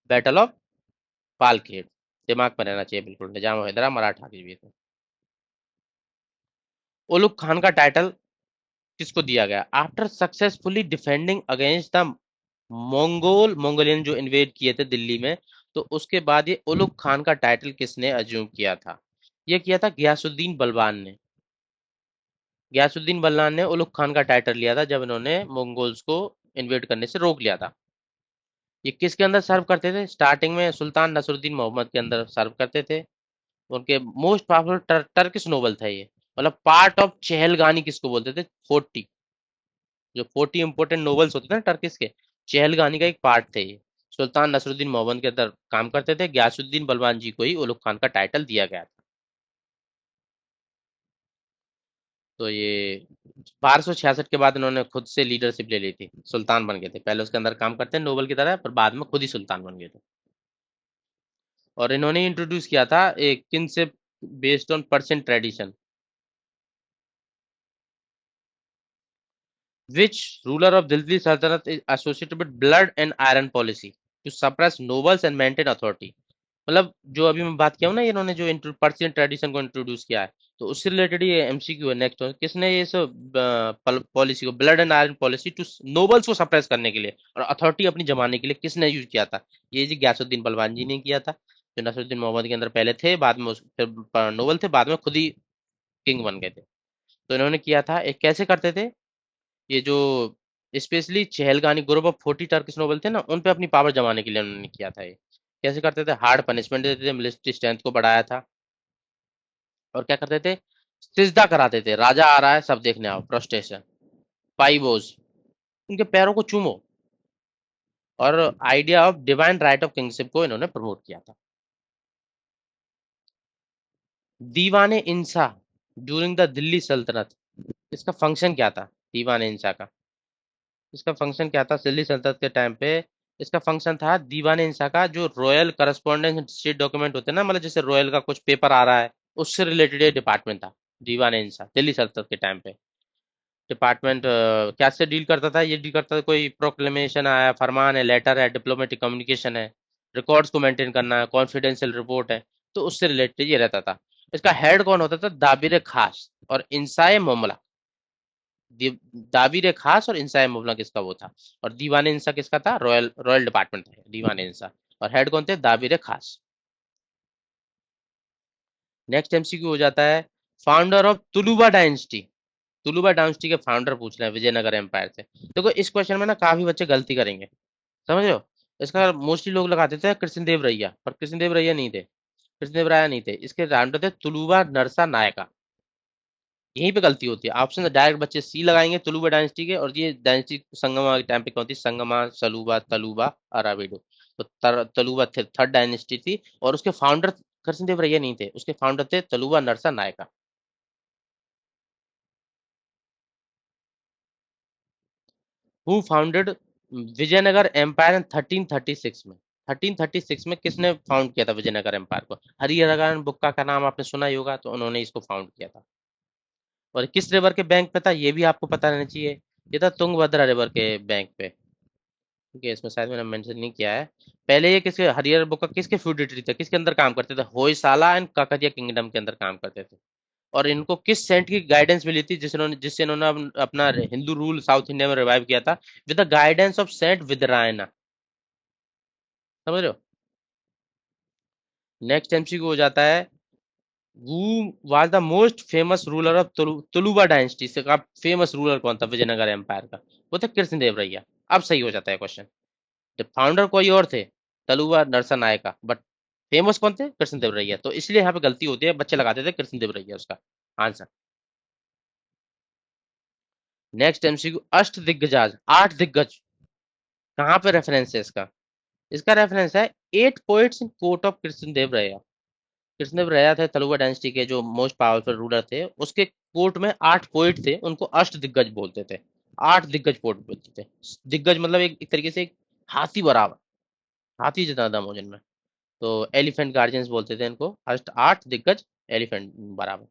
बैटल ऑफ पालखेड़, दिमाग में रहना चाहिए बिल्कुल, निजाम और हैदरा मराठा के बीच में। उलुग खान का टाइटल किसको दिया गया after successfully defending against the Mongolian जो इन्वेड किए थे दिल्ली में? तो उसके बाद ये उलुग खान का टाइटल किसने अज्यूम किया था? ये किया था गयासुद्दीन बलबान ने। गयासुद्दीन बलबान ने उलुग खान का टाइटल लिया था जब इन्होंने मंगोल्स को इन्वेड करने से रोक लिया था। ये किसके अंदर सर्व करते थे? स्टार्टिंग में सुल्तान नसरुद्दीन मोहम्मद के अंदर सर्व करते थे। उनके मोस्ट पावरफुल टर्किश नोबल था ये, मतलब पार्ट ऑफ चहलगानी किसको बोलते थे? 40, जो 40 इंपोर्टेंट नोवेल्स होते थे ना टर्किश के, चहलगानी का एक पार्ट थे ये। सुल्तान नसरुद्दीन मोहम्मद के अंदर काम करते थे, गयासुद्दीन बलबान जी को ही उलुग खान का टाइटल दिया गया था। तो ये 1266 के बाद इन्होंने खुद से लीडरशिप ले ली थी, सुल्तान बन गए थे, पहले उसके अंदर काम करते हैं नोबल की तरह, पर बाद में खुद ही सुल्तान बन गए थे। और इन्होंने इंट्रोड्यूस किया था एक kinship based on Persian tradition. Which ruler of Delhi Sultanate is associated with blood and iron policy? To suppress nobles and maintain authority. मतलब जो अभी मैं बात किया हूँ ना, इन्होंने जो पर्शियन ट्रेडिशन को इंट्रोड्यूस किया है, तो उससे रिलेटेड ये एमसीक्यू है। नेक्स्ट किसने ये सब पॉलिसी को, blood and iron policy to nobles को सप्रेस करने के लिए और अथॉरिटी अपनी जमाने के लिए किसने यूज किया था? ये जी गयासुद्दीन बलवान जी ने किया था, जो नसरुद्दीन मोहम्मद के अंदर पहले थे, बाद में फिर नोबल थे, बाद में खुद ही किंग बन गए थे। तो इन्होंने किया था। एक कैसे करते थे ये जो, specially Chahalgani group of 40 Turkish noble थे ना, उन पे अपनी पावर जमाने के लिए उन्होंने किया था ये। कैसे करते थे? हार्ड पनिशमेंट देते थे, मिलिट्री स्ट्रेंथ को बढ़ाया था, और क्या करते थे? सिजदा कराते थे, राजा आ रहा है सब देखने आओ, प्रोस्टेशन, पाइबोज, उनके पैरों को चूमो। और idea of divine right of kingship को इन्होंने प्रमोट किया था। दीवाने इंसा ड्यूरिंग द दिल्ली सल्तनत, इसका फंक्शन क्या था? दीवाने इंसा का, इसका फंक्शन क्या था दिल्ली सल्तनत के टाइम पे? इसका फंक्शन था दीवान इंसा का, जो रॉयल करस्पॉन्डेंस स्टेट डॉक्यूमेंट होते हैं ना, मतलब जैसे रॉयल का कुछ पेपर आ रहा है, उससे रिलेटेड ये डिपार्टमेंट था। दीवान इंसा दिल्ली सल्तनत के टाइम पे डिपार्टमेंट क्या से डील करता था? ये डील करता था, कोई प्रोक्लेमेशन आया, फरमान है, लेटर है, डिप्लोमेटिक कम्युनिकेशन है, रिकॉर्ड्स को मेंटेन करना है, कॉन्फिडेंशियल रिपोर्ट है, तो उससे रिलेटेड ये रहता था। इसका हेड कौन होता था? दाबिर खास और इंसाए मामला। दाबिर खास और इंसाए मामला किसका वो था? और दीवान इंसा किसका था? रॉयल रॉयल डिपार्टमेंट था दीवान इंसा। और हेड कौन थे? दाबिर खास। नेक्स्ट एमसीक्यू हो जाता है, founder of Tuluva dynasty. तुलुबा dynasty के फाउंडर पूछ रहे हैं विजयनगर एम्पायर से। देखो इस क्वेश्चन में ना काफी बच्चे गलती करेंगे, समझ रहे हो? इसका मोस्टली लोग लगाते थे कृष्णदेव रैया, पर कृष्णदेव रैया नहीं थे, कृष्णदेव राय नहीं थे। इसके फाउंडर थे तुलुबा नरसा नायका। यहीं पे गलती होती है, ऑप्शन डायरेक्ट बच्चे सी लगाएंगे तुलुबा डायनेस्टी के, और ये डायनेस्टी संगमा के टाइम पे कौन थी? संगमा, सलूबा, तलुबा, अराबिडो। तो तलुबा थर्ड डायनेस्टी थी, और उसके फाउंडर कृष्णदेव रैया नहीं थे, उसके फाउंडर थे Tuluva Narasa Nayaka. Who founded Vijayanagara empire in 1336 में? 1336 में किसने फाउंड किया था विजयनगर एम्पायर को? हरिहरगढ़ बुक्का का नाम आपने सुना ही होगा, तो उन्होंने इसको फाउंड किया था। और किस रिवर के बैंक पे था, ये भी आपको पता रहना चाहिए। ये था तुंगभद्रा रिवर के बैंक पे। ठीक है, इसमें शायद मैंने मेंशन नहीं किया है। पहले ये किसके, हरिहर बुक्का किसके फ्यूडिटरी थे, किसके अंदर काम करते थे? होयसाला एंड काकतिया किंगडम के अंदर काम करते थे। और इनको किस सेंट की गाइडेंस मिली थी, जिससे इन्होंने अपना हिंदू रूल साउथ इंडिया में रिवाइव किया था? With the guidance of saint Vidyaranya. समझ रहे हो? नेक्स्ट एमसीक्यू हो जाता है, who was the most famous ruler of Tuluva dynasty? से का फेमस रूलर कौन था विजयनगर एम्पायर का? वो थे कृष्णदेव रैया। अब सही हो जाता है क्वेश्चन। द फाउंडर कोई और थे, तलुबा नरसा नायका, बट फेमस कौन थे? कृष्णदेव रैया। तो इसलिए यहाँ पे गलती होती है, बच्चे लगाते थे कृष्णदेव रैया उसका आंसर। नेक्स्ट एमसीक्यू, अष्ट दिग्गजाज, आठ दिग्गज, कहाँ पे रेफरेंस है इसका? इसका रेफरेंस है eight poets in court of Krishnadeva Raya. Krishnadeva राय थे तलुवा डायनेस्टी के जो मोस्ट पावरफुल रूलर थे, उसके कोर्ट में आठ पोइट थे, उनको अष्ट दिग्गज बोलते थे। आठ दिग्गज पोइट बोलते थे। दिग्गज मतलब एक तरीके से एक हाथी बराबर, हाथी जितना दम हो जिनमें। तो एलिफेंट गार्जियंस बोलते थे इनको, अष्ट आठ दिग्गज एलिफेंट बराबर।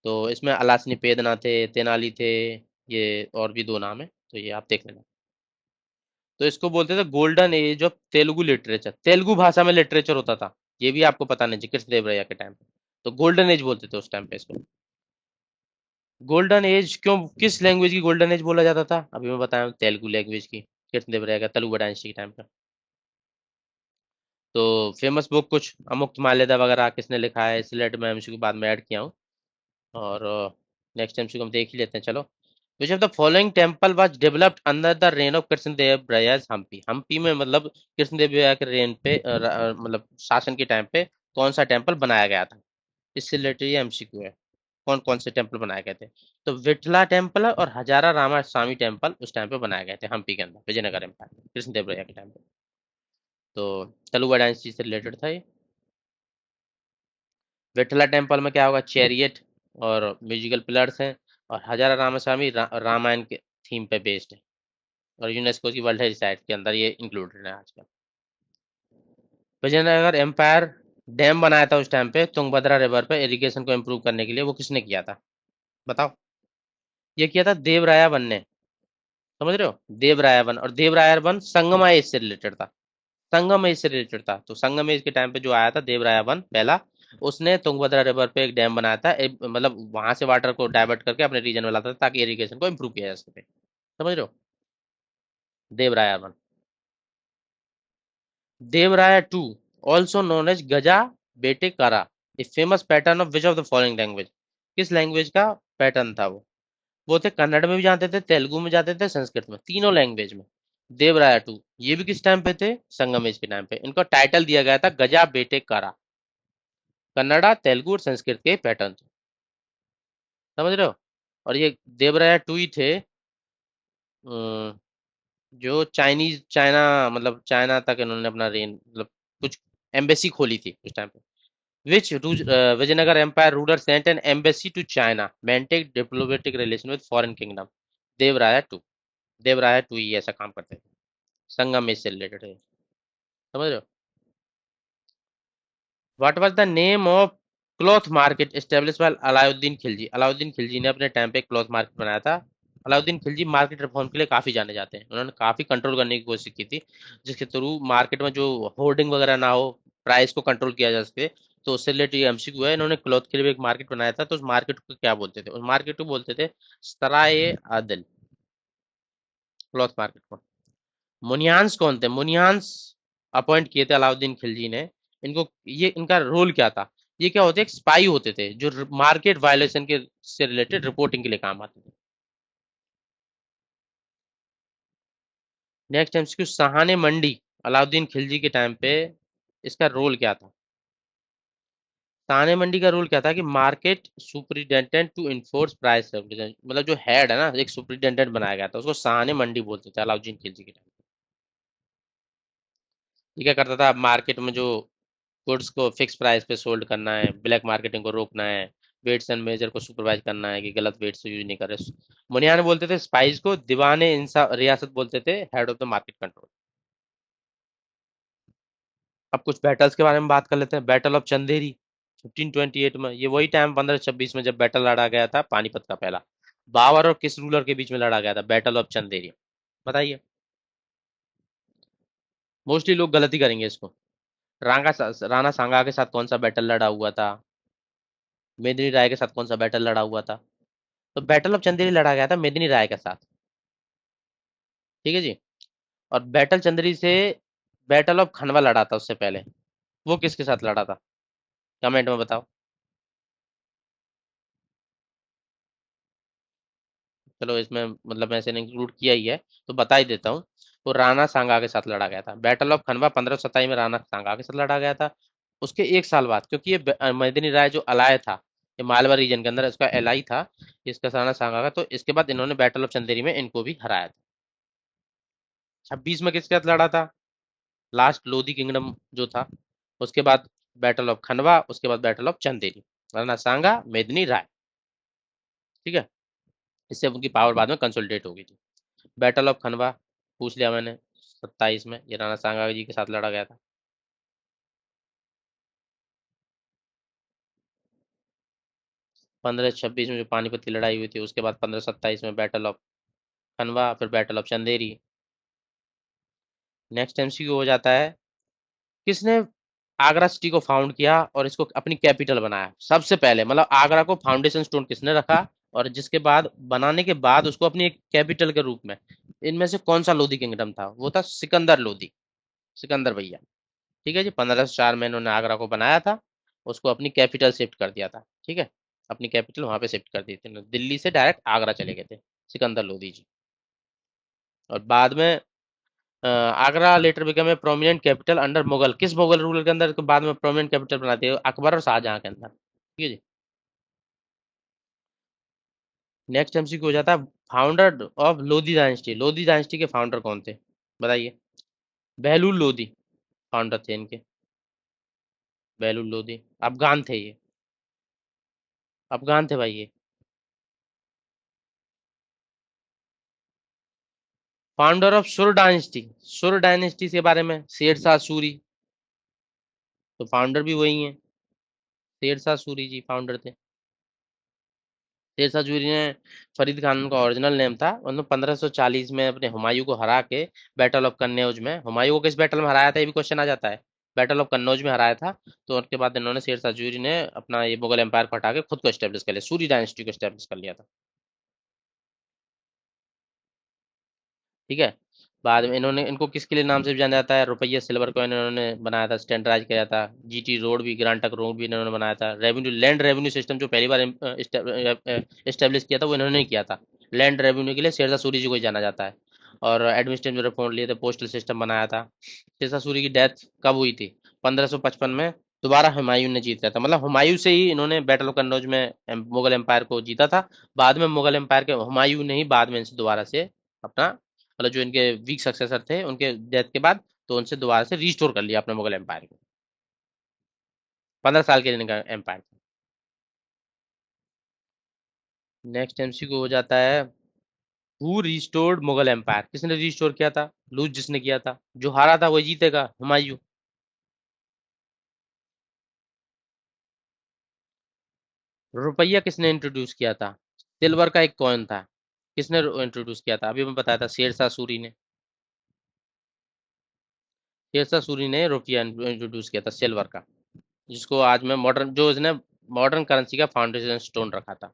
तो इसमें अलासनी पेदना थे, तेनाली थे, ये और भी दो नाम है, तो ये आप देख लेना। तो इसको बोलते थे golden age of Telugu literature, Telugu भाषा में लिटरेचर होता था। ये भी आपको पता नहीं, कृष्णदेव राय के टाइम पे तो गोल्डन एज बोलते थे उस टाइम पे इसको। गोल्डन एज क्यों, किस लैंग्वेज की गोल्डन एज बोला जाता था? अभी मैं बताया, तेलुगु लैंग्वेज की, कृष्णदेव राय का तेलुगु डायनेस्टी के टाइम पे। तो फेमस बुक कुछ अमुक्त माल्यदा वगैरह किसने लिखा है, सिलेट में एमसीक्यू बाद में ऐड किया हूँ। और नेक्स्ट एमसीक्यू हम देख ही लेते हैं, चलो। Which of the following temple was developed under the reign of Krishnadeva Raya? Hampi, Hampi में मतलब कृष्णदेव राय के रेन पे मतलब शासन के टाइम पे कौन सा टेम्पल बनाया गया था? इससे रिलेटेड ये एमसीक्यू है। कौन कौन से टेम्पल बनाए गए थे? तो विठला टेम्पल और हजारा रामा स्वामी टेम्पल उस टाइम पे बनाए गए थे हम्पी के अंदर, विजयनगर एम्पायर में, कृष्णदेव राय के टाइम पे। तो तेलुगु डायनेस्टी से रिलेटेड था ये। विठला टेम्पल में क्या होगा? चैरियट और म्यूजिकल पिलर्स हैं। और हजारा रामास्वामी रामायण के थीम पे बेस्ड है, और यूनेस्को की वर्ल्ड हेरिटेज साइट के अंदर ये इंक्लूडेड है आजकल। विजयनगर एम्पायर डैम बनाया था उस टाइम पे तुंगभद्रा रिवर पे इरिगेशन को इम्प्रूव करने के लिए, वो किसने किया था? बताओ। ये किया था देवराया वन ने। समझ रहे हो? देवराया वन, और देवराया वन संगमा एज से रिलेटेड था। संगम एज से रिलेटेड था। तो संगम एज के टाइम पे जो आया था देवराया वन पहला, उसने तुंगभद्रा रिवर पे एक डैम बनाया था, मतलब वहां से वाटर को डाइवर्ट करके अपने रीजन में लाता था ताकि इरिगेशन को इम्प्रूव किया जा सके। समझ रहे हो? देवराया वन। देवराया टू, ऑल्सो नोन एज गजा बेटे कारा, a famous pattern of which of the following language. किस लैंग्वेज का पैटर्न था वो थे कन्नड़ में भी जानते थे, तेलुगु में जानते थे, संस्कृत में, तीनों लैंग्वेज में। देवराया टू, ये भी किस टाइम पे थे? संगमेश के टाइम पे। इनको टाइटल दिया गया था गजा बेटे कारा। कन्नड़ा, तेलुगु और संस्कृत के पैटर्न थे। समझ रहे हो? और ये देवराया टू ही थे अ, जो चाइना, मतलब चाइना तक इन्होंने अपना रेन, मतलब कुछ एम्बेसी खोली थी उस टाइम पे। Which Vijayanagara empire ruler sent an embassy to China, maintain diplomatic relation with foreign kingdom. Devaraya two. Devaraya two ही ऐसा काम करते थे, संगम से रिलेटेड है। समझ रहे हो? What was the name of cloth market establish by Alauddin Khilji. Alauddin Khilji ने अपने टाइम पे क्लॉथ मार्केट बनाया था। अलाउद्दीन खिलजी मार्केट रिफॉर्म के लिए काफी जाने जाते हैं, उन्होंने काफी कंट्रोल करने की कोशिश की थी, जिसके थ्रू मार्केट में जो होर्डिंग वगैरह ना हो, प्राइस को कंट्रोल किया जा सके। तो उससे रिलेटेड एमसीक्यू है, इन्होंने क्लॉथ के लिए भी एक मार्केट बनाया था, तो उस मार्केट को क्या बोलते थे? उस मार्केट को बोलते थे सराय आदिल, क्लॉथ मार्केट को। मुनियान्स कौन थे? मुनियान्स अपॉइंट किए थे अलाउद्दीन खिलजी ने। इनको, ये इनका रोल क्या था? ये क्या होते? एक स्पाई होते थे जो मार्केट वायलेशन के से रिलेटेड रिपोर्टिंग के लिए काम आते थे। नेक्स्ट एमसीक्यू, सहाने मंडी अलाउद्दीन खिलजी के टाइम पे इसका रोल क्या था? सहाने मंडी का रोल क्या था कि market superintendent to enforce price regulation, मतलब जो हेड है ना, एक सुपरिटेंडेंट बनाया गया था, उसको सहाने मंडी बोलते थे अलाउद्दीन खिलजी के टाइम। ये क्या करता था? मार्केट में जो गुड्स को फिक्स प्राइस पे सोल्ड करना है, ब्लैक मार्केटिंग को रोकना है, वेट्स एंड मेजर को सुपरवाइज करना है कि गलत वेट्स को यूज नहीं करे। मुनिया ने बोलते थे स्पाइस को, दीवाने इंसा रियासत बोलते थे head of the market control. अब कुछ बैटल्स के बारे में बात कर लेते हैं। बैटल ऑफ चंदेरी 1528 में, ये वही टाइम 1526 में जब बैटल लड़ा गया था पानीपत का पहला। बाबर और किस रूलर के बीच में लड़ा गया था बैटल ऑफ चंदेरी? बताइए। मोस्टली लोग गलती करेंगे इसको। राणा सांगा के साथ कौन सा बैटल लड़ा हुआ था? मेदिनी राय के साथ कौन सा बैटल लड़ा हुआ था? तो बैटल ऑफ चंदेरी लड़ा गया था मेदिनी राय के साथ। ठीक है जी। और बैटल चंदेरी से बैटल ऑफ खनवा लड़ा था उससे पहले, वो किसके साथ लड़ा था? कमेंट में बताओ। चलो इसमें मतलब मैंने इसे इंक्लूड किया ही है, तो बता ही देता हूँ। वो राणा सांगा के साथ लड़ा गया था। बैटल ऑफ खनवा 1527 में राणा सांगा के साथ लड़ा गया था। उसके एक साल बाद, क्योंकि ये मेदिनी राय जो अलाय था, ये मालवा रीजन के अंदर इसका एलाई था, इसका राणा सांगा का, तो इसके बाद इन्होंने बैटल ऑफ चंदेरी में इनको भी हराया था। 26 में किसके साथ लड़ा था? लास्ट लोधी किंगडम जो था, उसके बाद बैटल ऑफ खनवा, उसके बाद बैटल ऑफ चंदेरी, राणा सांगा मेदिनी राय। ठीक है, इससे उनकी पावर बाद में कंसोलिडेट हो गई थी। बैटल ऑफ खनवा पूछ लिया मैंने, 27 में ये राणा सांगा जी के साथ लड़ा गया था। 1526 में जो पानीपत की लड़ाई हुई थी, उसके बाद 1527 में बैटल ऑफ खनवा, फिर battle of Chanderi. Next MCQ हो जाता है, किसने आगरा सिटी को फाउंड किया और इसको अपनी कैपिटल बनाया सबसे पहले? मतलब आगरा को फाउंडेशन स्टोन किसने रखा, और जिसके बाद बनाने के बाद उसको अपनी एक कैपिटल के रूप में, इनमें से कौन सा लोधी किंगडम था? वो था सिकंदर लोधी, सिकंदर भैया। ठीक है जी, 1504 में इन्होंने आगरा को बनाया था, उसको अपनी कैपिटल शिफ्ट कर दिया था। ठीक है, अपनी कैपिटल वहां पे शिफ्ट कर दी थी, दिल्ली से डायरेक्ट आगरा चले गए थे सिकंदर लोधी जी। और बाद में Agra letter become a prominent capital under Mughal, किस मुगल रूलर के अंदर? तो बाद में प्रोमिनेंट कैपिटल बनाते हैं अकबर और शाहजहां के अंदर। ठीक है जी। नेक्स्ट एमसीक्यू हो जाता है, founder of Lodhi dynasty. Lodhi dynasty के फाउंडर कौन थे? बताइए। बहलूल लोधी फाउंडर थे इनके। बहलूल लोधी अफगान थे ये, अफगान थे भाई ये। फाउंडर ऑफ सुर डायनेस्टी, सुर डायनेस्टी के बारे में शेरशाह सूरी, तो फाउंडर भी वही है, शेरशाह सूरी जी फाउंडर थे। शेरशाह सूरी ने फरीद खान का ओरिजिनल नेम था। उन्होंने 1540 में अपने हुमायूं को हरा के बैटल ऑफ कन्नौज में, हुमायूं को किस बैटल में हराया था ये भी क्वेश्चन आ जाता है, बैटल ऑफ कन्नौज में हराया था। तो उसके बाद इन्होंने शेरशाह सूरी ने अपना ये मुगल एम्पायर को हटा के खुद को स्टेब्लिश कर लिया, सूरी डायनेस्टी को स्टेब्लिश कर लिया था। ठीक है। बाद में इन्होंने, इनको किसके लिए नाम से भी जाना जाता है, रुपया सिल्वर कॉइन इन्होंने बनाया था, स्टैंडर्डाइज किया था। जीटी रोड भी, ग्रांड ट्रंक रोड भी इन्होंने बनाया था। रेवेन्यू, लैंड रेवेन्यू सिस्टम जो पहली बार इस्टेब्लिश किया था वो इन्होंने ही किया था। लैंड रेवेन्यू के लिए शेरशाह सूरी जी को ही जाना जाता है। और एडमिनिस्ट्रेटिव रिफॉर्म लिए थे, पोस्टल सिस्टम बनाया था। शेरशाह सूरी की डेथ कब हुई थी? 1555 में। दोबारा हुमायूं ने जीत लिया था, मतलब हुमायूं से ही इन्होंने बैटल ऑफ कन्नौज में मुगल एम्पायर को जीता था। बाद में मुगल एम्पायर के हुमायूं ने ही बाद में इनसे दोबारा से अपना, मतलब जो इनके वीक सक्सेसर थे उनके डेथ के बाद, तो उनसे दोबारा से रिस्टोर कर लिया अपने मुगल एम्पायर को। 15 साल के लिए इनका एम्पायर था। नेक्स्ट एमसीक्यू हो जाता है, हु रिस्टोर्ड मुगल एम्पायर, किसने रिस्टोर किया था? लूज जिसने किया था, जो हारा था वही जीतेगा, हुमायूं। रुपया किसने इंट्रोड्यूस किया था? सिल्वर का एक कॉइन था, किसने इंट्रोड्यूस किया था? अभी मैं बताया था, शेरशाह सूरी ने। शेरशाह सूरी ने रुपया इंट्रोड्यूस किया था, सिल्वर का, जिसको आज में मॉडर्न, जो इसने मॉडर्न करेंसी का फाउंडेशन स्टोन रखा था।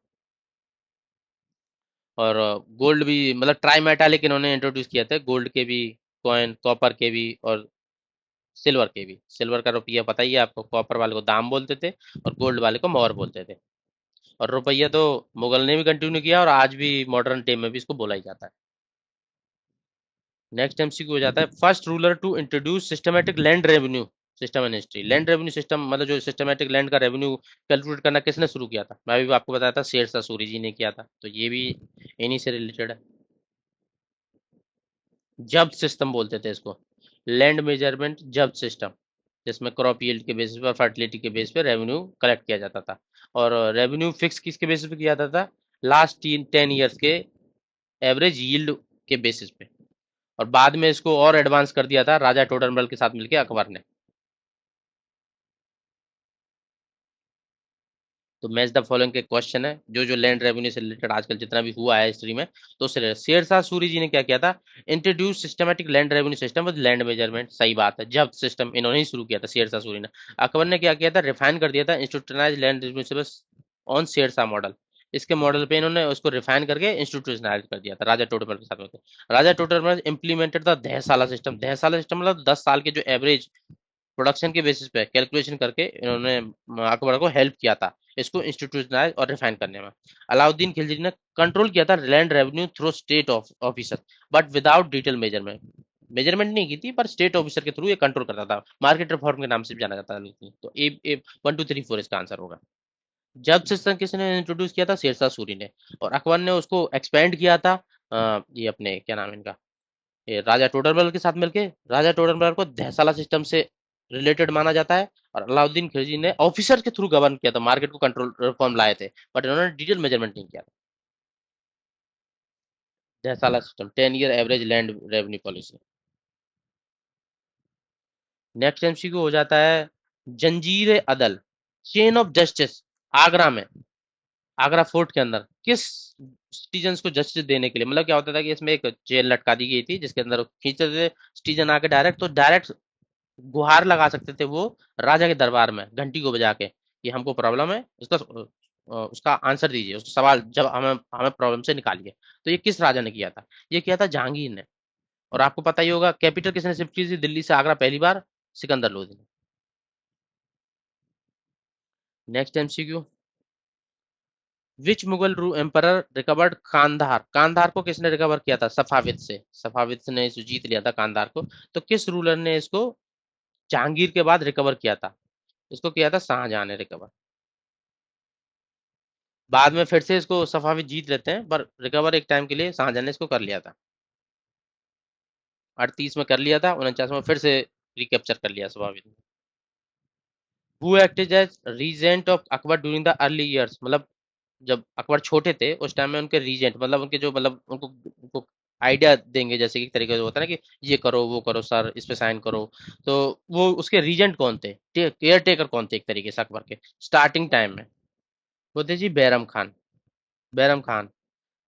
और गोल्ड भी, मतलब ट्राई मेटालिक इन्होंने इंट्रोड्यूस किया था, गोल्ड के भी कॉइन, कॉपर के भी और सिल्वर के भी। सिल्वर का रुपया पता ही है आपको, कॉपर वाले को दाम बोलते थे और गोल्ड वाले को मोहर बोलते थे। और रुपया तो मुगल ने भी कंटिन्यू किया और आज भी मॉडर्न टाइम में भी इसको बोला ही जाता है। नेक्स्ट एमसीक्यू हो जाता है, first ruler to introduce systematic land revenue system in history. Land revenue system मतलब जो सिस्टमेटिक लैंड का रेवेन्यू कैलकुलेट करना किसने शुरू किया था? मैं भी आपको बताया था, शेरशाह सूरी जी ने किया था। तो ये भी इन्हीं से रिलेटेड है। जब्त सिस्टम बोलते थे इसको, लैंड मेजरमेंट जब्त सिस्टम, जिसमें क्रॉप यील्ड के बेसिस पर, फर्टिलिटी के बेसिस पे रेवेन्यू कलेक्ट किया जाता था। और रेवेन्यू फिक्स किसके बेसिस पे किया जाता था? लास्ट 10 ईयर्स के एवरेज यील्ड के बेसिस पे। और बाद में इसको और एडवांस कर दिया था राजा टोडरमल के साथ मिलकर अकबर ने। तो मैच द फॉलोइंग के क्वेश्चन है, जो जो लैंड रेवेन्यू से रिलेटेड आजकल जितना भी हुआ है हिस्ट्री में, तो उससे शेरशाह सूरी जी ने क्या किया था? Introduce systematic land revenue system with land measurement, सही बात है, जब्त सिस्टम इन्होंने ही शुरू किया था, शेरशाह सूरी ने। अकबर ने क्या किया था? रिफाइन कर दिया था, institutionalise land revenue on Sher Shah model. इसके मॉडल पे इन्होंने उसको रिफाइन करके इंस्टीट्यूशनलाइज कर दिया था राजा टोडरमल के साथ में। Raja Todarmal implemented the Dahsala system. Dahsala system मतलब 10 साल के जो एवरेज प्रोडक्शन के बेसिस पे कैलकुलेशन करके इन्होंने अकबर को हेल्प किया था इसको इंस्टीट्यूशनलाइज और रिफाइन करने में। अलाउद्दीन खिलजी ने कंट्रोल किया था land revenue through state officer, but without detail measurement. Measurement नहीं की थी पर स्टेट ऑफिसर के थ्रू ये कंट्रोल करता था, मार्केट रिफॉर्म के नाम से भी जाना जाता था। तो ए 1 2 3 4 इसका आंसर होगा। जब सिस्टम किसने इंट्रोड्यूस किया था? शेरशाह सूरी ने। और अकबर ने उसको एक्सपेंड किया था, ये अपने क्या नाम है इनका, ये राजा टोडरमल के साथ मिलके। राजा टोडरमल को दहसाला सिस्टम से रिलेटेड माना जाता है। और अलाउद्दीन खिलजी ने ऑफिसर के थ्रू गवर्न किया था, मार्केट को कंट्रोल रिफॉर्म लाए थे, बट इन्होंने डिटेल मेजरमेंट नहीं किया था। Dahsala system, 10 year average land revenue policy. Next MCQ हो जाता है, जंजीर अदल, चेन ऑफ जस्टिस, आगरा में, आगरा फोर्ट के अंदर किस सिटीजन्स को जस्टिस देने के लिए, मतलब क्या होता था कि इसमें एक जेल लटका दी गई थी जिसके अंदर खींचते थे सिटीजन आके डायरेक्ट, तो डायरेक्ट गुहार लगा सकते थे वो राजा के दरबार में घंटी को बजा के कि हमको प्रॉब्लम है, उसका उसका आंसर दीजिए, उसका सवाल जब हमें हमें प्रॉब्लम से निकालिए। तो ये किस राजा ने किया था? ये किया था जहांगीर ने। और आपको पता ही होगा कैपिटल किसने शिफ्ट की थी दिल्ली से आगरा पहली बार? सिकंदर लोधी ने। नेक्स्ट एमसीक्यू, विच मुगल एम्पर रिकवर्ड कांधार, कांधार को किसने रिकवर किया था? सफाविद से, सफाविद ने इसे जीत लिया था कांधार को। तो किस रूलर ने इसको जहांगीर के बाद रिकवर किया था? इसको किया था शाहजहां ने रिकवर। बाद में फिर से इसको सफावी जीत लेते हैं, पर रिकवर एक टाइम के लिए शाहजहां ने इसको कर लिया था। 38 में कर लिया था, 49 में फिर से रिकैप्चर कर लिया सफावी ने। Who acted as regent of Akbar during the early years, मतलब जब अकबर छोटे थे उस टाइम में उनके रीजेंट, मतलब उनके जो, मतलब उनको आइडिया देंगे, जैसे कि एक तरीके से होता है ना कि ये करो वो करो सर, इस पे साइन करो। तो वो उसके रीजेंट कौन थे, केयर टेकर कौन थे एक तरीके से अकबर के स्टार्टिंग टाइम में? वो थे जी बैरम खान। बैरम खान,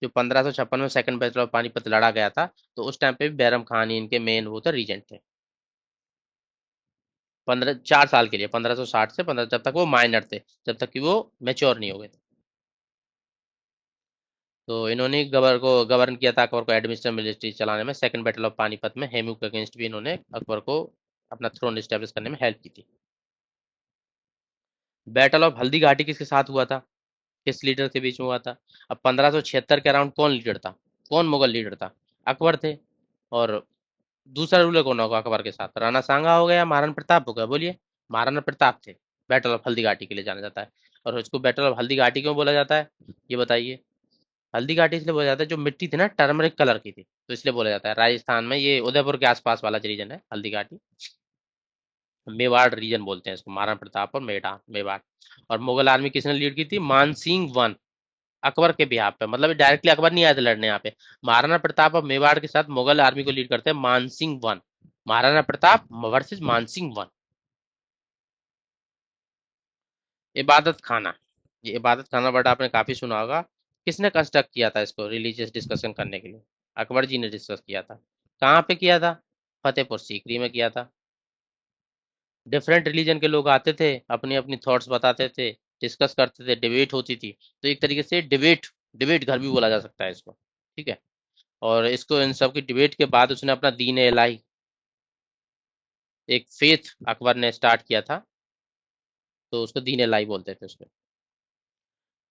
जो 1556 में सेकंड बैटल ऑफ पानीपत लड़ा गया था, तो उस टाइम पे भी बैरम खान ही इनके मेन वो थे, रीजेंट थे। 4 साल के लिए, 1560 से 15, जब तक वो माइनर थे, जब तक कि वो मेच्योर नहीं हो गए थे। तो इन्होंने गवर्न किया था अकबर को एडमिनिस्ट्रेटिव मिलिट्री चलाने में। सेकंड बैटल ऑफ पानीपत में हेमू के अगेंस्ट भी इन्होंने अकबर को अपना थ्रोन स्टेब्लिश करने में हेल्प की थी। बैटल ऑफ हल्दी घाटी किसके साथ हुआ था, किस लीडर के बीच में हुआ था? अब 1576 के अराउंड कौन लीडर था, कौन मुगल लीडर था? अकबर थे। और दूसरा रूलर कौन होगा अकबर के साथ? राणा सांगा हो गया या महाराणा प्रताप हो गया? बोलिए। महाराणा प्रताप थे। बैटल ऑफ हल्दी घाटी के लिए जाना जाता है। और इसको बैटल ऑफ हल्दी घाटी क्यों बोला जाता है, ये बताइए। हल्दी घाटी इसलिए बोला जाता है, जो मिट्टी थी ना टर्मरिक कलर की थी, तो इसलिए बोला जाता है। राजस्थान में, ये उदयपुर के आसपास वाला रीजन है हल्दी घाटी। मेवाड़ रीजन बोलते हैं इसको, महाराणा प्रताप और मेवाड़। और मुगल आर्मी किसने लीड की थी? मानसिंह वन, अकबर के बिहाफ पे, मतलब डायरेक्टली अकबर नहीं आए थे लड़ने यहाँ पे। महाराणा प्रताप और मेवाड़ के साथ मुगल आर्मी को लीड करते हैं Mansingh one. Maharana Pratap versus Mansingh one. इबादत खाना, ये इबादत खाना वर्ड आपने काफी सुना होगा। किसने कंस्ट्रक्ट किया था इसको रिलीजियस डिस्कशन करने के लिए? अकबर जी ने डिस्कस किया था। कहाँ पे किया था? फतेहपुर सीकरी में किया था। डिफरेंट रिलीजन के लोग आते थे, अपनी अपनी थॉट्स बताते थे, डिस्कस करते थे, डिबेट होती थी। तो एक तरीके से डिबेट, डिबेट घर भी बोला जा सकता है इसको। ठीक है। और इसको, इन सब की डिबेट के बाद उसने अपना दीन इलाही, एक फेथ अकबर ने स्टार्ट किया था, तो उसको दीन इलाही बोलते थे उसको।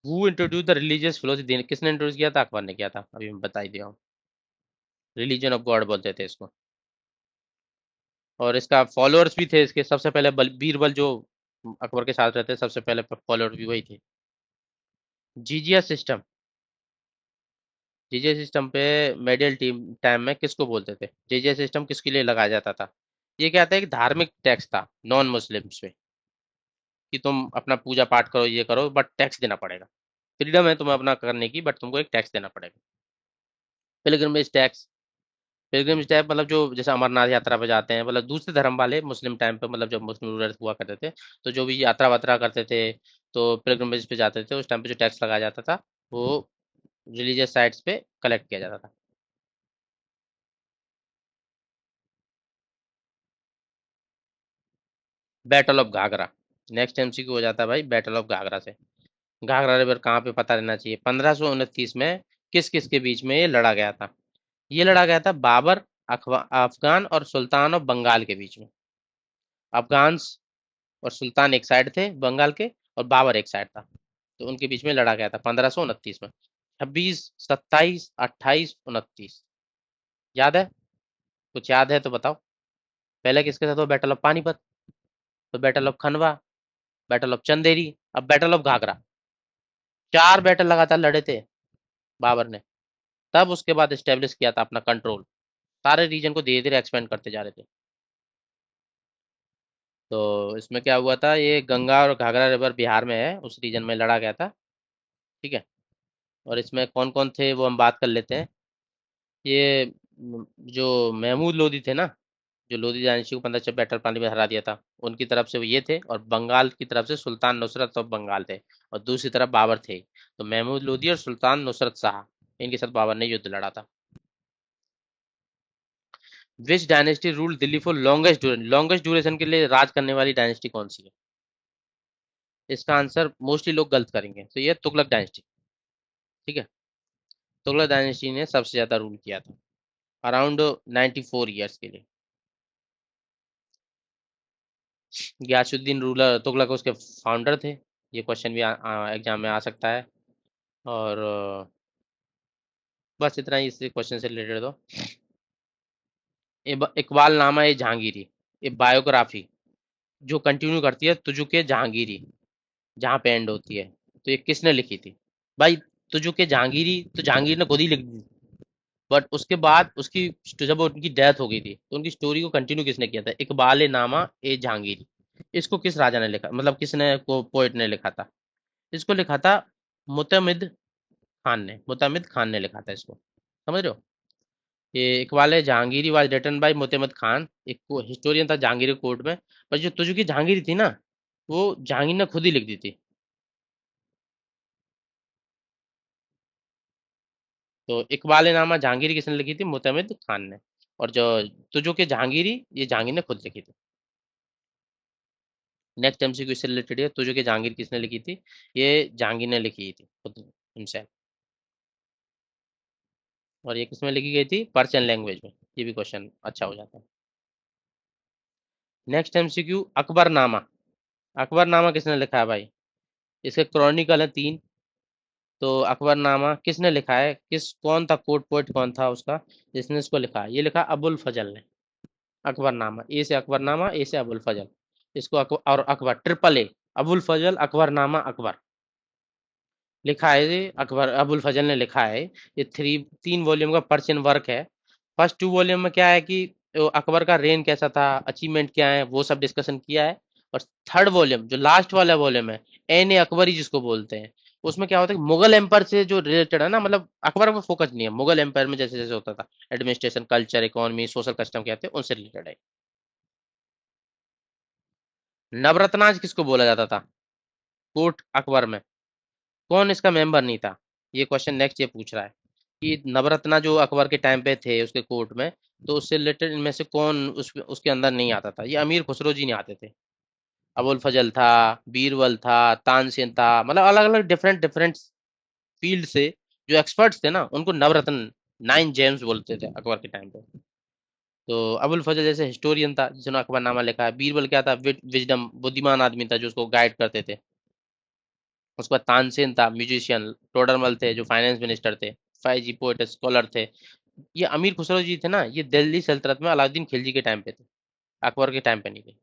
Who introduce the religious philosophy, किसने इंट्रोड्यूस किया था? अकबर ने किया था, अभी मैं बता ही दिया हूँ। रिलीजन ऑफ गॉड बोलते थे इसको। और इसका फॉलोअर्स भी थे इसके, सबसे पहले बीरबल जो अकबर के साथ रहते, सबसे पहले फॉलोअर भी वही थे। जीजिया सिस्टम, जीजे सिस्टम पे मेडियल टीम टाइम में किसको बोलते थे? जीजे सिस्टम किसके लिए लगाया जाता था? ये क्या था, एक धार्मिक टैक्स था नॉन मुस्लिम्स पे, कि तुम अपना पूजा पाठ करो, ये करो, बट टैक्स देना पड़ेगा। फ्रीडम है तुम्हें अपना करने की, बट तुमको एक टैक्स देना पड़ेगा। पिलग्रिमेज टैक्स, पिलग्रिमेज टैक्स मतलब जो जैसे अमरनाथ यात्रा पे जाते हैं, मतलब दूसरे धर्म वाले मुस्लिम टाइम पे, मतलब जब मुस्लिम रूलर हुआ करते थे, तो जो भी यात्रा वात्रा करते थे, तो पिलग्रिमेज पे जाते थे, उस टाइम पे जो टैक्स लगाया जाता था, वो रिलीजियस साइट्स पे कलेक्ट किया जाता था। Battle of Ghaghra, next MCQ हो जाता है भाई बैटल ऑफ घाघरा से। घाघरा रिवर कहाँ पे, पता रहना चाहिए। 1529 में किस किस के बीच में ये लड़ा गया था? ये लड़ा गया था बाबर, अफगान और सुल्तान ऑफ बंगाल के बीच में। अफगान और सुल्तान एक साइड थे बंगाल के, और बाबर एक साइड था। तो उनके बीच में लड़ा गया था 1529 में। 26, 27, 28, 29, याद है? कुछ याद है तो बताओ। पहले किसके साथ हुआ बैटल ऑफ पानीपत, तो battle of Khanwa, battle of Chanderi, अब बैटल ऑफ घाघरा। 4 बैटल लगातार लड़े थे बाबर ने। तब उसके बाद स्टेब्लिश किया था अपना कंट्रोल, सारे रीजन को धीरे धीरे एक्सपेंड करते जा रहे थे। तो इसमें क्या हुआ था, ये गंगा और घाघरा रिवर बिहार में है, उस रीजन में लड़ा गया था। ठीक है। और इसमें कौन कौन थे वो हम बात कर लेते हैं। ये जो महमूद लोधी थे ना, जो लोधी डायनेस्टी को 15 बैटल पानी में हरा दिया था, उनकी तरफ से वो ये थे, और बंगाल की तरफ से सुल्तान नुसरत ऑफ बंगाल थे, और दूसरी तरफ बाबर थे। तो महमूद लोधी और सुल्तान नुसरत शाह, इनके साथ बाबर ने युद्ध लड़ा था। विच dynasty rule Delhi for longest duration के लिए राज करने वाली डायनेस्टी कौन सी है? इसका आंसर मोस्टली लोग गलत करेंगे, तो ये तुगलक डायनेस्टी। ठीक है। तुगलक डायनेस्टी ने सबसे ज्यादा रूल किया था, अराउंड 94 ईयर्स के लिए। गयासुद्दीन रूलर तुगलक उसके फाउंडर थे। ये क्वेश्चन भी एग्जाम में आ सकता है। और बस इतना ही इस क्वेश्चन से रिलेटेड। तो इकबाल नामा ए जहांगीरी, ये बायोग्राफी जो कंटिन्यू करती है तुजुके जहांगीरी, जहाँ पे एंड होती है, तो ये किसने लिखी थी? भाई, तुजुके जहांगीरी तो जहांगीर ने खुद ही लिख दी, बट उसके बाद उसकी, जब उनकी डेथ हो गई थी, तो उनकी स्टोरी को कंटिन्यू किसने किया था? इकबाल नामा ए जहांगीरी। इसको किस राजा ने लिखा, मतलब किसने को पोएट ने लिखा था? इसको लिखा था मुतमिद खान ने, मुतमिद खान ने लिखा था इसको। समझ रहे हो? ये Iqbal Jahangiri was written by Mutamid Khan, एक हिस्टोरियन था जहांगीर कोर्ट में। पर जो तुझ की जहांगीरी थी ना, वो जहांगीर ने खुद ही लिख दी थी। तो इकबाल नामा जहांगीरी किसने लिखी थी? मुतमिद खान ने। और जो तुझो के जहांगीरी, ये जहांगीर ने खुद लिखी थी। नेक्स्ट एमसीक्यू इससे रिलेटेड है, तुझो के जहांगीर किसने लिखी थी? ये जहांगीर ने लिखी थी खुद हिमसेल्फ। और ये किसमें लिखी गई थी? पर्शियन लैंग्वेज में। ये भी क्वेश्चन अच्छा हो जाता है। Next MCQ Akbarnama. अकबरनामा किसने लिखा है भाई? इसके क्रॉनिकल है 3। तो अकबरनामा किसने लिखा है? कौन था कोर्ट पोइट, कौन था उसका जिसने इसको लिखा है? ये लिखा अबुल फजल ने। अकबरनामा, ए से अकबरनामा, ए से अबुल फजल। इसको और अकबर, ट्रिपल ए। अबुल फजल अकबरनामा अकबर लिखा है। ये अकबर अबुल फजल ने लिखा है। ये 3 वॉल्यूम का पर्शियन वर्क है। फर्स्ट 2 वॉल्यूम में क्या है कि अकबर का रेन कैसा था, अचीवमेंट क्या है, वो सब डिस्कशन किया है। और थर्ड वॉल्यूम जो लास्ट वाला वॉल्यूम है, एन ए अकबरी जिसको बोलते हैं, उसमें क्या होता है कि मुगल एम्पायर से जो रिलेटेड है ना, मतलब अकबर पर फोकस नहीं है, मुगल एम्पायर में जैसे जैसे होता था administration, culture, economy, social custom कहते हैं, उनसे रिलेटेड है। नवरत्नाज किसको बोला जाता था कोर्ट अकबर में? कौन इसका मेंबर नहीं था? ये क्वेश्चन नेक्स्ट ये पूछ रहा है कि नवरत्ना जो अकबर के टाइम पे थे उसके कोर्ट में, तो उससे रिलेटेड इनमें से कौन उसके अंदर नहीं आता था? ये अमीर खुसरो जी नहीं आते थे। अबुल फजल था, बीरबल था, तानसेन था, मतलब अलग अलग डिफरेंट डिफरेंट फील्ड से जो एक्सपर्ट्स थे ना, उनको नवरत्न, 9 जेम्स बोलते थे अकबर के टाइम पे। तो अबुल फजल जैसे हिस्टोरियन था जिन्होंने अकबरनामा लिखा है। बीरबल क्या था? विजडम, बुद्धिमान आदमी था जो उसको गाइड करते थे। उसके बाद तानसेन था, म्यूजिशियन। टोडरमल थे जो फाइनेंस मिनिस्टर थे। फाइजी पोएट स्कॉलर थे। ये अमीर खुसरो जी थे ना, ये दिल्ली सल्तनत में अलाउद्दीन खिलजी के टाइम पे थे, अकबर के टाइम पे नहीं थे।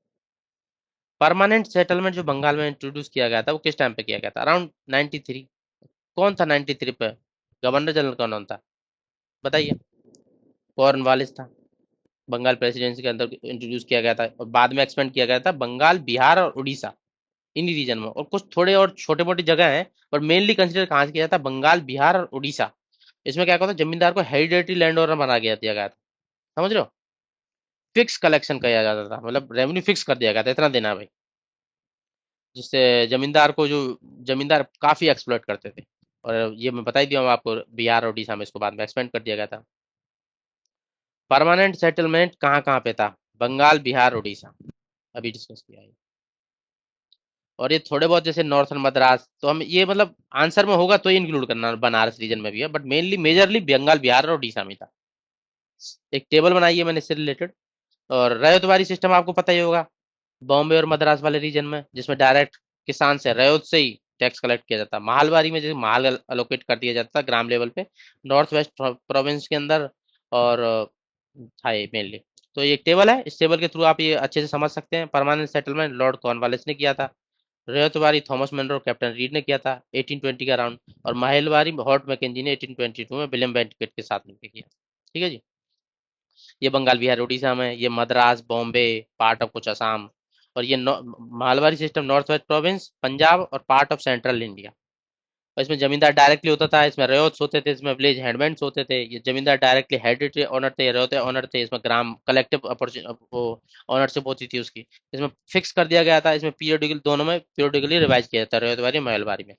परमानेंट सेटलमेंट जो बंगाल में इंट्रोड्यूस किया गया था, वो किस टाइम पे किया गया था? अराउंड 93। कौन था 93 पे गवर्नर जनरल? का नाम था बताइए। कॉर्नवालिस था। बंगाल प्रेसिडेंसी के अंदर इंट्रोड्यूस किया गया था और बाद में एक्सपेंड किया गया था बंगाल, बिहार और उड़ीसा, इन्हीं रीजन में। और कुछ थोड़े और छोटे मोटी जगह हैं, पर मेनली कंसिडर कहाँ से किया जाता है? बंगाल, बिहार और उड़ीसा। इसमें क्या होता है, जमींदार को हेरिडेटरी लैंड ओनर दिया गया था। समझ रहे हो? फिक्स कलेक्शन किया जाता था, मतलब रेवेन्यू फिक्स कर दिया गया था, इतना देना है भाई। जिससे जमींदार को जो जमींदार काफी एक्सप्लॉइट करते थे। और ये मैं बता ही दिया हूँ आपको, बिहार और उड़ीसा में इसको बाद में एक्सपेंड कर दिया गया था। परमानेंट सेटलमेंट कहाँ कहाँ पे था? बंगाल, बिहार, उड़ीसा, अभी डिस्कस किया है। और ये थोड़े बहुत जैसे नॉर्थन मद्रास, तो हम ये मतलब आंसर में होगा तो ही इंक्लूड करना, बनारस रीजन में भी है, but mainly majorly Bengal, Bihar और उड़ीसा में था। एक टेबल बनाई है मैंने इससे रिलेटेड। और रैयतवाड़ी सिस्टम आपको पता ही होगा, बॉम्बे और मद्रास वाले रीजन में, जिसमें डायरेक्ट किसान से, रैयत से ही टैक्स कलेक्ट किया जाता है। महालवारी में जैसे माल अलोकेट कर दिया जाता है ग्राम लेवल पे, नॉर्थ वेस्ट प्रोविंस के अंदर। और था ये मेनली। तो ये एक टेबल है, इस टेबल के थ्रू आप ये अच्छे से समझ सकते हैं। परमानेंट सेटलमेंट लॉर्ड कॉर्नवालिस ने किया था। Ryotwari Thomas Munro, Captain Read ने किया था 1820 के अराउंड। और महलवारी हॉर्ट मैकेंजी ने 1822 में विलियम बेंटिकेट के साथ मिलकर किया। ठीक है जी। ये बंगाल, बिहार, उड़ीसा में, ये मद्रास, बॉम्बे, पार्ट ऑफ कुछ असम। और ये Mahalwari system north west province, Punjab और पार्ट ऑफ सेंट्रल इंडिया। और इसमें जमींदार डायरेक्टली होता था, इसमें रयोत्स होते थे, इसमें विलेज हेडमेंट्स होते थे। ये जमींदार डायरेक्टली हेरिडेटरी ऑनर थे, रयोते ऑनर थे। इसमें ग्राम कलेक्टिव वो ऑनरशिप होती थी उसकी। इसमें फिक्स कर दिया गया था। इसमें पीरियडिकल, दोनों में पीरियडिकली रिवाइज किया जाता है, रयोतवारी, महलवारी में।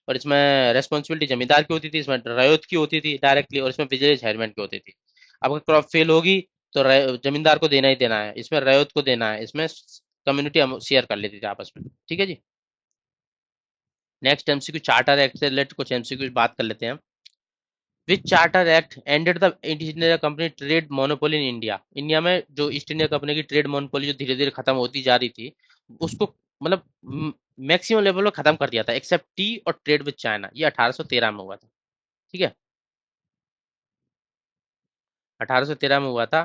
और इसमें रेस्पॉन्सिबिलिटी जमींदार की होती थी, इसमें रयोत की होती थी डायरेक्टली, और इसमें विलेज हेडमेंट की होती थी। अब अगर क्रॉप फेल होगी तो जमींदार को देना ही देना है, इसमें रयोत को देना है, इसमें कम्युनिटी शेयर कर लेती थी आपस में। ठीक है जी। नेक्स्ट एमसीक्यू चार्टर एक्ट से रिलेटेड कुछ एमसीक्यू बात कर लेते हैं। Which charter act ended the east India company trade monopoly in India? India में जो ईस्ट इंडिया कंपनी की ट्रेड मोनोपोली जो धीरे धीरे खत्म होती जा रही थी, उसको मतलब मैक्सिमम लेवल पर खत्म कर दिया था, एक्सेप्ट टी और ट्रेड विद चाइना। ये 1813 में हुआ था। ठीक है, 1813 में हुआ था।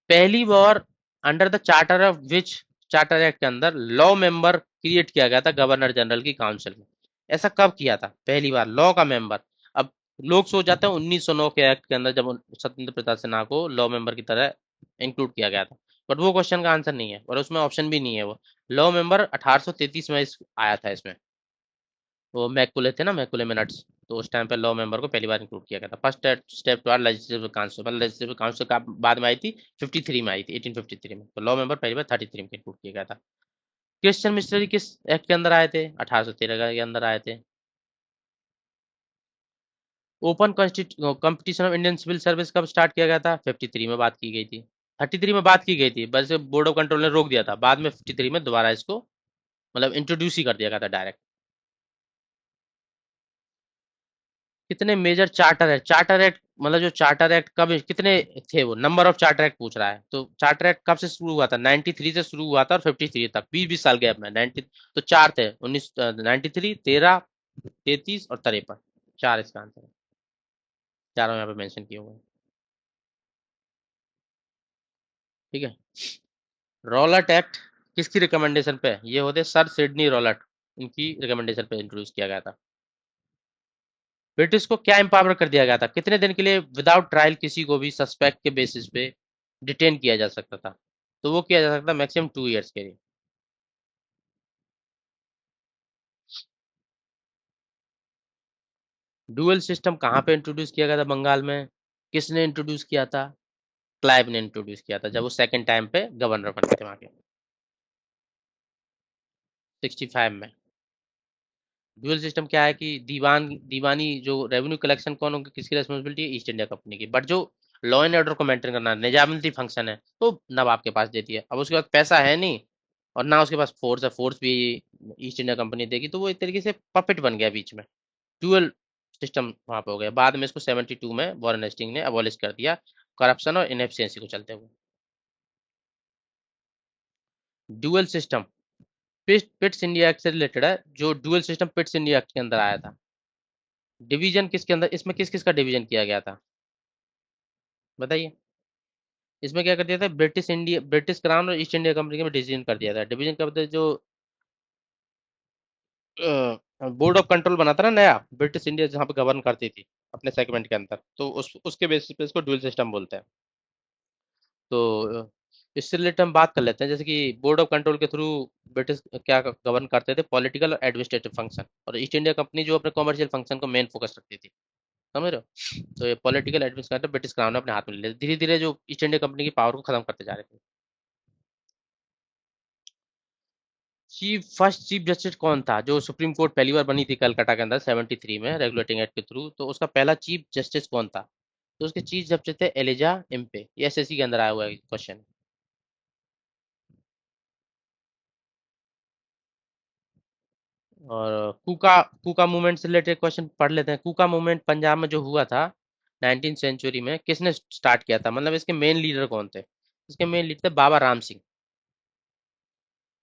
पहली बार under the charter of which charter act के अंदर लॉ मेंबर क्रिएट किया गया था गवर्नर जनरल की काउंसिल में? ऐसा कब किया था पहली बार लॉ का मेंबर? अब लोग सोच जाते हैं 1909 के एक्ट के अंदर, जब स्वतंत्र प्रताप सिन्हा को लॉ मेंबर की तरह इंक्लूड किया गया था। बट वो क्वेश्चन का आंसर नहीं है और उसमें ऑप्शन भी नहीं है। वो लॉ मेंबर 1833 में आया था इसमें। वो मैकुले थे ना, मैकुले मिनट्स, तो उस टाइम पे लॉ मेंबर को पहली बार इंक्लूड किया गया था। First step to legislative council, मतलब लेजिस्लेटिव काउंसिल का बाद में आई थी, 53 में आई थी, 1853 में। तो लॉ मेंबर पहली बार 33 में इंक्लूड किया गया था। क्रिश्चियन मिशनरी किस एक्ट के अंदर आए थे? 1813 के अंदर आए थे। Open competition of Indian civil service कब स्टार्ट किया गया था? 53 में बात की गई थी। 33 में बात की गई थी, बस बोर्ड ऑफ कंट्रोल ने रोक दिया था, बाद में 53 में दोबारा इसको मतलब इंट्रोड्यूस ही कर दिया गया था डायरेक्ट। कितने मेजर चार्टर है? चार्टर एक्ट मतलब जो चार्टर एक्ट कब कितने थे? वो नंबर ऑफ चार्टर एक्ट पूछ रहा है। तो चार्टर एक्ट कब से शुरू हुआ था? 93 से शुरू हुआ था और 53 तक 20-20 साल गैप में 90। तो चार थे, 93, 13, 33 और 53। चार इसका आंसर है। चारों यहाँ पे मेंशन किए हुए हैं। ठीक है। रॉलट एक्ट किसकी रिकमेंडेशन पे है? ये होते सर सिडनी रॉलट, इनकी रिकमेंडेशन पे इंट्रोड्यूस किया गया था। ब्रिटिश को क्या एम्पावर कर दिया गया था? कितने दिन के लिए विदाउट ट्रायल किसी को भी सस्पेक्ट के बेसिस पे डिटेन किया जा सकता था? तो वो किया जा सकता मैक्सिमम 2 इयर्स के लिए। डुअल सिस्टम कहाँ पे इंट्रोड्यूस किया गया था बंगाल में? किसने इंट्रोड्यूस किया था? क्लाइव ने इंट्रोड्यूस किया था जब वो सेकंड टाइम पे गवर्नर बने थे वहां के। 65 में। ड्यूअल सिस्टम क्या है कि दीवानी जो रेवेन्यू कलेक्शन कौन होगी, किसकी रेस्पॉन्सिबिलिटी है? ईस्ट इंडिया कंपनी की। बट जो लॉ एंड ऑर्डर को मेंटेन करना निजामती फंक्शन है तो नवाब के पास देती है। अब उसके पास पैसा है नहीं और ना उसके पास फोर्स है, फोर्स भी ईस्ट इंडिया कंपनी देगी, तो वो एक तरीके से पपेट बन गया बीच में। ड्यूअल सिस्टम वहां पे हो गया। बाद में इसको 72 में वॉरेन हेस्टिंग ने अबॉलिश कर दिया करप्शन और इनएफिशिएंसी को चलते हुए। Dual system Pitt's India act से रिलेटेड है। जो dual system Pitt's India act के अंदर आया था, डिवीजन किसके अंदर, इसमें किस किस का डिवीजन किया गया था बताइए? इसमें क्या कर दिया था? ब्रिटिश क्राउन और ईस्ट इंडिया कंपनी में डिवीजन कर दिया था। डिवीजन का मतलब जो बोर्ड ऑफ कंट्रोल बना था ना नया, ब्रिटिश इंडिया जहाँ पे गवर्न करती थी अपने सेगमेंट के अंदर, तो उसके बेसिस पे इसको ड्यूल सिस्टम बोलते हैं। तो इससे रिलेटेड हम बात कर लेते हैं, जैसे कि बोर्ड ऑफ कंट्रोल के थ्रू ब्रिटिश क्या गवर्न करते थे? पॉलिटिकल और एडमिनिस्ट्रेटिव फंक्शन। और ईस्ट इंडिया कंपनी जो अपने कॉमर्शियल फंक्शन को मेन फोकस रखती थी। समझ रहे हो? तो ये पॉलिटिकल एडमिनिस्ट्रेटिव ब्रिटिश क्राउन ने अपने हाथ में ले लिया। धीरे धीरे जो ईस्ट इंडिया कंपनी की पावर को खत्म करते जा रहे थे। फर्स्ट चीफ जस्टिस कौन था जो सुप्रीम कोर्ट पहली बार बनी थी कलकत्ता के अंदर 73 में रेगुलेटिंग एक्ट के थ्रू? तो उसका पहला चीफ जस्टिस कौन था? तो उसके चीफ जस्टिस थे एलिजा इम्पे। ये एसएससी के अंदर आया हुआ है क्वेश्चन। और कुका कुका मूवमेंट से रिलेटेड क्वेश्चन पढ़ लेते हैं। कुका मूवमेंट पंजाब में जो हुआ था 19th सेंचुरी में, किसने स्टार्ट किया था? मतलब इसके मेन लीडर कौन थे? इसके मेन लीडर थे बाबा राम सिंह।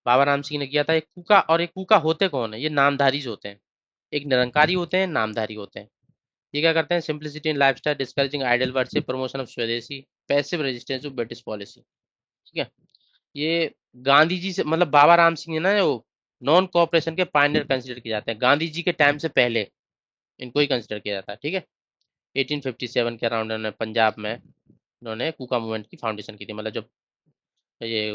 बाबा राम सिंह ने किया था। एक कुका, और एक कुका होते कौन है? ये नामधारी होते हैं। एक निरंकारी होते हैं, नामधारी होते हैं। ये क्या करते हैं? Simplicity in lifestyle, discouraging idol worship, promotion of swadeshi, passive resistance to British policy. ठीक है। ये गांधी जी से मतलब बाबा राम सिंह है ना, वो नॉन कोऑपरेशन के पायनियर कंसिडर किए जाते हैं। गांधी जी के टाइम से पहले इनको ही कंसिडर किया जाता है। ठीक है। 1857 के अराउंड उन्होंने पंजाब में उन्होंने कुका मूवमेंट की फाउंडेशन की थी। मतलब जब ये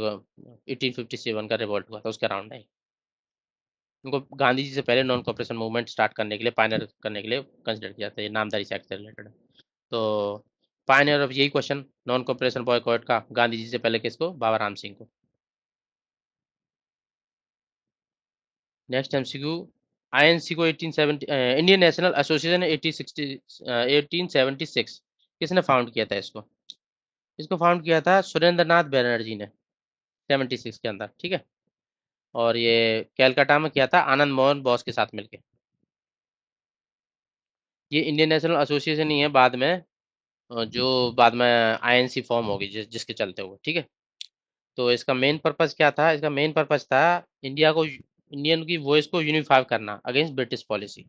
1857 का रिवॉल्ट हुआ था उसके अराउंड है। उनको गांधी जी से पहले नॉन कॉपरेशन मूवमेंट स्टार्ट करने के लिए, पायनियर करने के लिए कंसिडर किया जाता है। ये नामधारी से एक्ट से रिलेटेड है। तो पायनियर ऑफ यही क्वेश्चन नॉन कॉपरेशन बॉयकॉट का गांधी जी से पहले किसको? बाबा राम सिंह को। Next MCQ. आईएनसी को 1870 इंडियन नेशनल एसोसिएशन 1876 किसने फाउंड किया था इसको? इसको फाउंड किया था सुरेंद्र नाथ बैनर्जी ने 76 के अंदर। ठीक है। और ये कैलकाटा में किया था आनंद मोहन बोस के साथ मिलके। ये इंडियन नेशनल एसोसिएशन ही है बाद में, जो बाद में आईएनसी फॉर्म होगी जिसके चलते हुए। ठीक है। तो इसका मेन पर्पस क्या था? इसका मेन पर्पस था इंडियन की वॉइस को यूनिफाई करना अगेंस्ट ब्रिटिश पॉलिसी।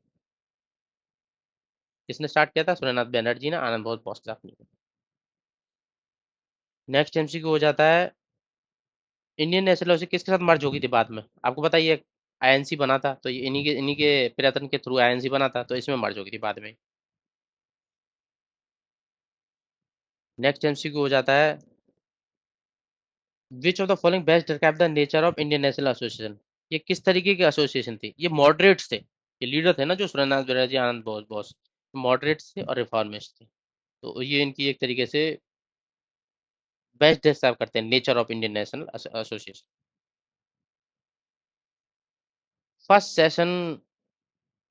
किसने स्टार्ट किया था? सुरेंद्रनाथ बैनर्जी ने आनंद बोस बॉस के साथ मिलकर। नेक्स्ट एमसीक्यू हो जाता है, इंडियन नेशनल एसोसिएशन किसके साथ मर्ज होगी थी बाद में? आपको पता ही है, आईएनसी बना था, तो ये इन्हीं के प्रयत्न के थ्रू आईएनसी बना था, तो इसमें मर्ज होगी थी बाद में। नेक्स्ट एमसीक्यू हो जाता है, विच of the following best describe the nature of Indian national association? ये किस तरीके की एसोसिएशन थी? ये मॉडरेट्स थे। ये लीडर थे ना जो सुरेंद्रनाथ बैनर्जी आनंद बोस बॉस, मॉडरेट्स थे और रिफॉर्मिस्ट थे। तो ये इनकी एक तरीके से बेस्ट डिस्क्राइब करते हैं nature of Indian national association. First session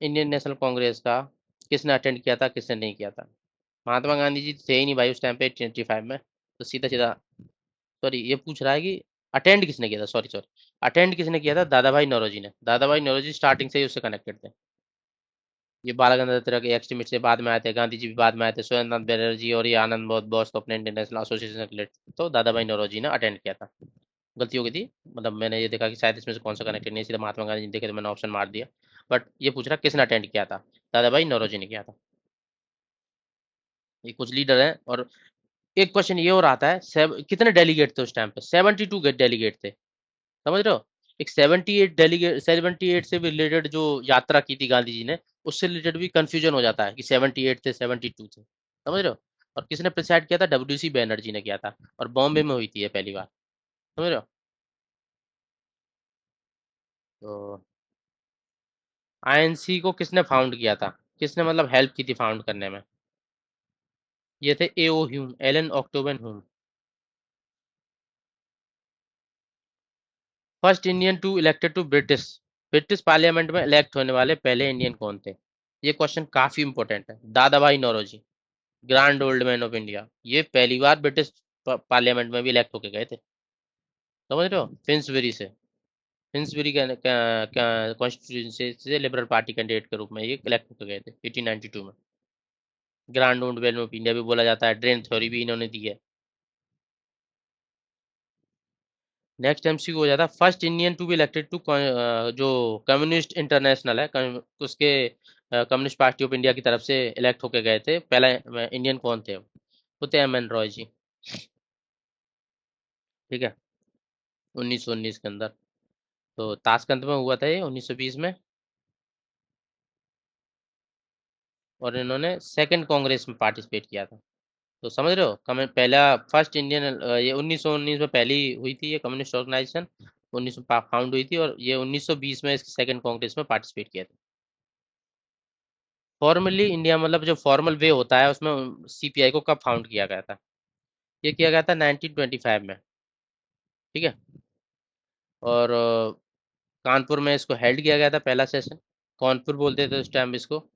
Indian national Congress का किसने अटेंड किया था, किसने नहीं किया था? महात्मा गांधी जी थे ही नहीं भाई उस टाइम पे 25 में, तो सीधा सीधा। सॉरी, ये पूछ रहा है कि अटेंड किसने किया था, सॉरी सॉरी, अटेंड किसने किया था? दादा भाई नौरोजी ने। दादा भाई नौरोजी स्टार्टिंग से ही उससे कनेक्टेड थे। ये बाल गंगाधर तिलक के एक्सट्रीमिस्ट से बाद में आए थे, गांधी जी भी बाद में आए थे, सुरेंद्र नाथ बनर्जी और ये आनंद बोस बोस तो अपने इंटरनेशनल एसोसिएशन से रिलेटेड, तो दादा भाई नौरोजी ने अटेंड किया था। गलती हो गई थी, मतलब मैंने ये देखा कि शायद इसमें से कौन सा कनेक्टेड नहीं है, सीधा महात्मा गांधी जी देखे तो मैंने ऑप्शन मार दिया। बट ये पूछ रहा किसने अटेंड किया था? दादा भाई नौरोजी ने किया था। ये कुछ लीडर हैं। और एक क्वेश्चन ये और आता है, कितने डेलीगेट थे उस टाइम पे? 72 डेलीगेट थे, समझ रहे हो? एक 78 डेलीगेट, 78 से भी रिलेटेड जो यात्रा की थी गांधी जी ने, उससे रिलेटेड भी कंफ्यूजन हो जाता है कि 78 थे 72 थे, समझ रहे हो? और किसने प्रिसाइड किया था? डब्ल्यू सी बैनर्जी ने किया था, और बॉम्बे में हुई थी ये पहली बार, समझ रहे हो? तो आईएनसी को किसने फाउंड किया था? किसने मतलब हेल्प की थी फाउंड करने में? ये थे A O Hume, Allan Octavian Hume. First Indian to elected to British, British parliament में इलेक्ट होने वाले पहले इंडियन कौन थे? ये क्वेश्चन काफी इंपॉर्टेंट है। Dadabhai Naoroji, grand old man of India, ये पहली बार ब्रिटिश पार्लियामेंट में भी इलेक्ट होके गए थे, समझ रहे हो? फिंसबरी से, फिंसबरी कॉन्स्टिट्यूंसी से लिबरल पार्टी कैंडिडेट के रूप में ये इलेक्ट होके गए थे 1892 में। Grand old man of India भी बोला जाता है, ड्रेन थ्योरी भी इन्होंने दी है। नेक्स्ट एमसीक्यू हो जाता है, first Indian to be elected to, जो कम्युनिस्ट इंटरनेशनल है, उसके कम्युनिस्ट पार्टी ऑफ इंडिया की तरफ से इलेक्ट होके गए थे पहला इंडियन कौन थे? वो थे एम एन रॉय जी, ठीक है, 1919 के अंदर। तो ताशकंद में हुआ था ये 1920 में, और इन्होंने सेकंड कांग्रेस में पार्टिसिपेट किया था। तो समझ रहे हो, पहला फर्स्ट इंडियन, ये 1919 में पहली हुई थी ये कम्युनिस्ट ऑर्गेनाइजेशन, 19 फाउंड हुई थी, और ये 1920 में इसकी सेकंड कांग्रेस में पार्टिसिपेट किया था। फॉर्मली इंडिया मतलब जो फॉर्मल वे होता है उसमें सीपीआई को कब फाउंड किया गया था? ये किया गया था 1925 में, ठीक है। और कानपुर में इसको हेल्ड किया गया था पहला सेशन, कानपुर बोलते थे उस टाइम इसको।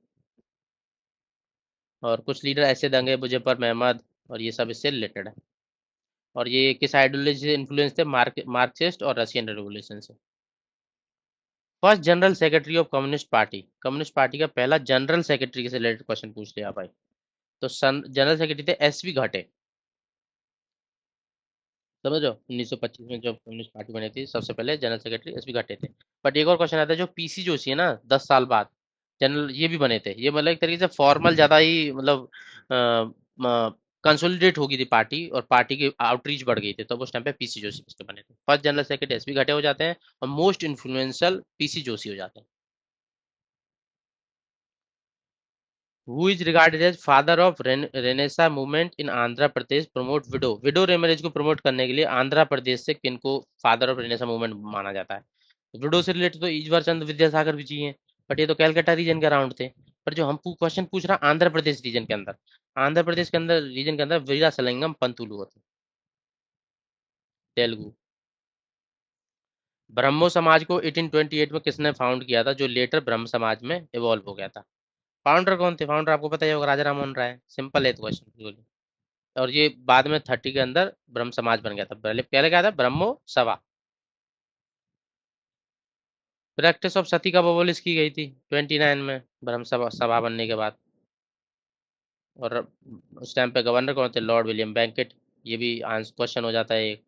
और कुछ लीडर ऐसे दंगे मुजफ्फर महमद, और ये सब इससे रिलेटेड है। और ये किस आइडियोलॉजी से इन्फ्लुएंस थे? मार्क्सिस्ट और रशियन रेवोल्यूशन से। First general secretary of communist party का पहला जनरल सेक्रेटरी से रिलेटेड क्वेश्चन पूछ लिया भाई। तो जनरल सेक्रेटरी थे एस वी घाटे, समझ रहे हो? 1925 में जब कम्युनिस्ट पार्टी बनी थी सबसे पहले जनरल सेक्रेटरी एस पी घट्टे थे। बट एक और क्वेश्चन आता है, जो पीसी जोशी है ना, 10 साल बाद जनरल ये भी बने थे, ये मतलब एक तरीके से फॉर्मल ज्यादा ही मतलब कंसोलिडेट हो गई थी पार्टी, और पार्टी की आउटरीच बढ़ गई थी, तब उस टाइम पे पीसी जोशी इसके बने थे। First general secretary S P घटे हो जाते हैं, और मोस्ट इन्फ्लुएंशियल पीसी जोशी हो जाते हैं। Who is regarded as father of renaissance movement in Andhra Pradesh, promote widow marriage को प्रमोट करने के लिए आंध्र प्रदेश से किनको फादर ऑफ रेनेसा मूवमेंट माना जाता है? विडो से रिलेटेड तो ईश्वर चंद्र विद्यासागर भी चाहिए, बट ये तो कैलकाटा रीजन के अराउंड थे। पर जो हम क्वेश्चन पूछ रहा आंध्र प्रदेश रीजन के अंदर, आंध्र प्रदेश के अंदर रीजन के अंदर वीरा सलिंगम पंतुलु होते, तेलुगु। ब्रह्मो समाज को 1828 में किसने फाउंड किया था, जो लेटर ब्रह्म समाज में इवॉल्व हो गया था? फाउंडर कौन थे? फाउंडर आपको पता ही होगा, राजा राममोहन राय, सिंपल है क्वेश्चन। और ये बाद में 30 के अंदर ब्रह्म समाज बन गया था, पहले पहले क्या था? ब्रह्मो सभा। प्रैक्टिस ऑफ सती कब अबोलिश की गई थी? 29 में, ब्रह्म सभा बनने के बाद। और उस टाइम पे गवर्नर कौन थे? Lord William banquet. ये भी आंसर क्वेश्चन हो जाता है एक।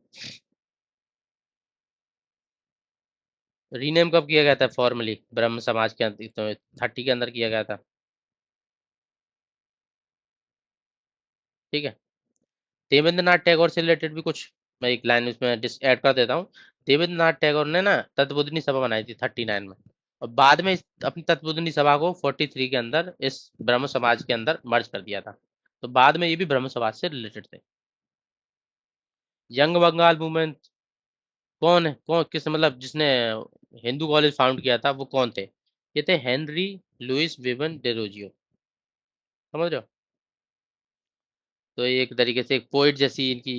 रीनेम कब किया गया था फॉर्मली ब्रह्म समाज के अंदर? तो 30 के अंदर किया गया था, ठीक है। देवेंद्रनाथ टैगोर से रिलेटेड भी कुछ, मैं एक लाइन उसमें ऐड कर देता हूँ। देवेंद्रनाथ टैगोर ने ना तत्वोदनी सभा बनाई थी 39 में, और बाद में अपनी तत्वोदनी सभा को 43 के अंदर इस ब्रह्म समाज के अंदर मर्ज कर दिया था। तो बाद में ये भी ब्रह्म समाज से रिलेटेड थे। यंग बंगाल मूवमेंट कौन है, कौन किस मतलब जिसने हिंदू कॉलेज फाउंड किया था, वो कौन थे? ये थे हेनरी लुइस वेबन डेरोजियो, समझ रहे हो? तो ये एक तरीके से एक पोइट जैसी इनकी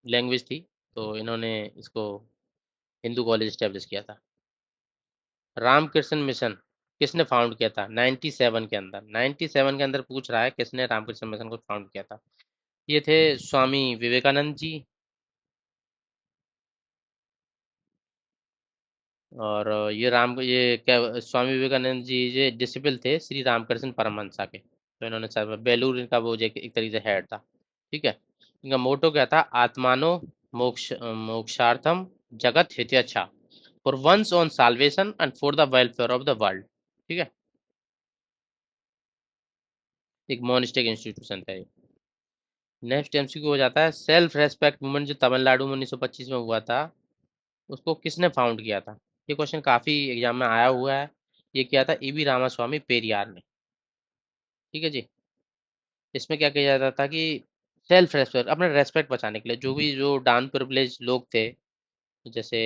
लैंग्वेज थी, तो इन्होंने इसको हिंदू कॉलेज स्टैब्लिश किया था। रामकृष्ण मिशन, किसने फाउंड किया था 97 के अंदर? 97 के अंदर पूछ रहा है किसने रामकृष्ण मिशन को फाउंड किया था। ये थे स्वामी विवेकानंद जी। और ये क्या स्वामी विवेकानंद जी ये डिसिपल थे श्री रामकृष्ण परमहंसा के, तो इन्होंने सब बेलूर इनका वो एक तरीके से हेड था। ठीक है। इनका मोटो क्या था? आत्मानो मोक्षार्थम जगत हितैषा, for one's own salvation and for the welfare of the world. ठीक है। एक मोनिस्टिक इंस्टीट्यूशन था ये। नेक्स्ट एमसीक्यू हो जाता है सेल्फ रेस्पेक्ट मूवमेंट जो तमिलनाडु में 1925 में हुआ था, उसको किसने फाउंड किया था? ये क्वेश्चन काफी एग्जाम में आया हुआ है। ये किया था ईवी रामास्वामी पेरियार ने। ठीक है जी। इसमें क्या किया जाता था कि सेल्फ रेस्पेक्ट, अपने रेस्पेक्ट बचाने के लिए जो भी जो डाउन प्रिविलेज लोग थे, जैसे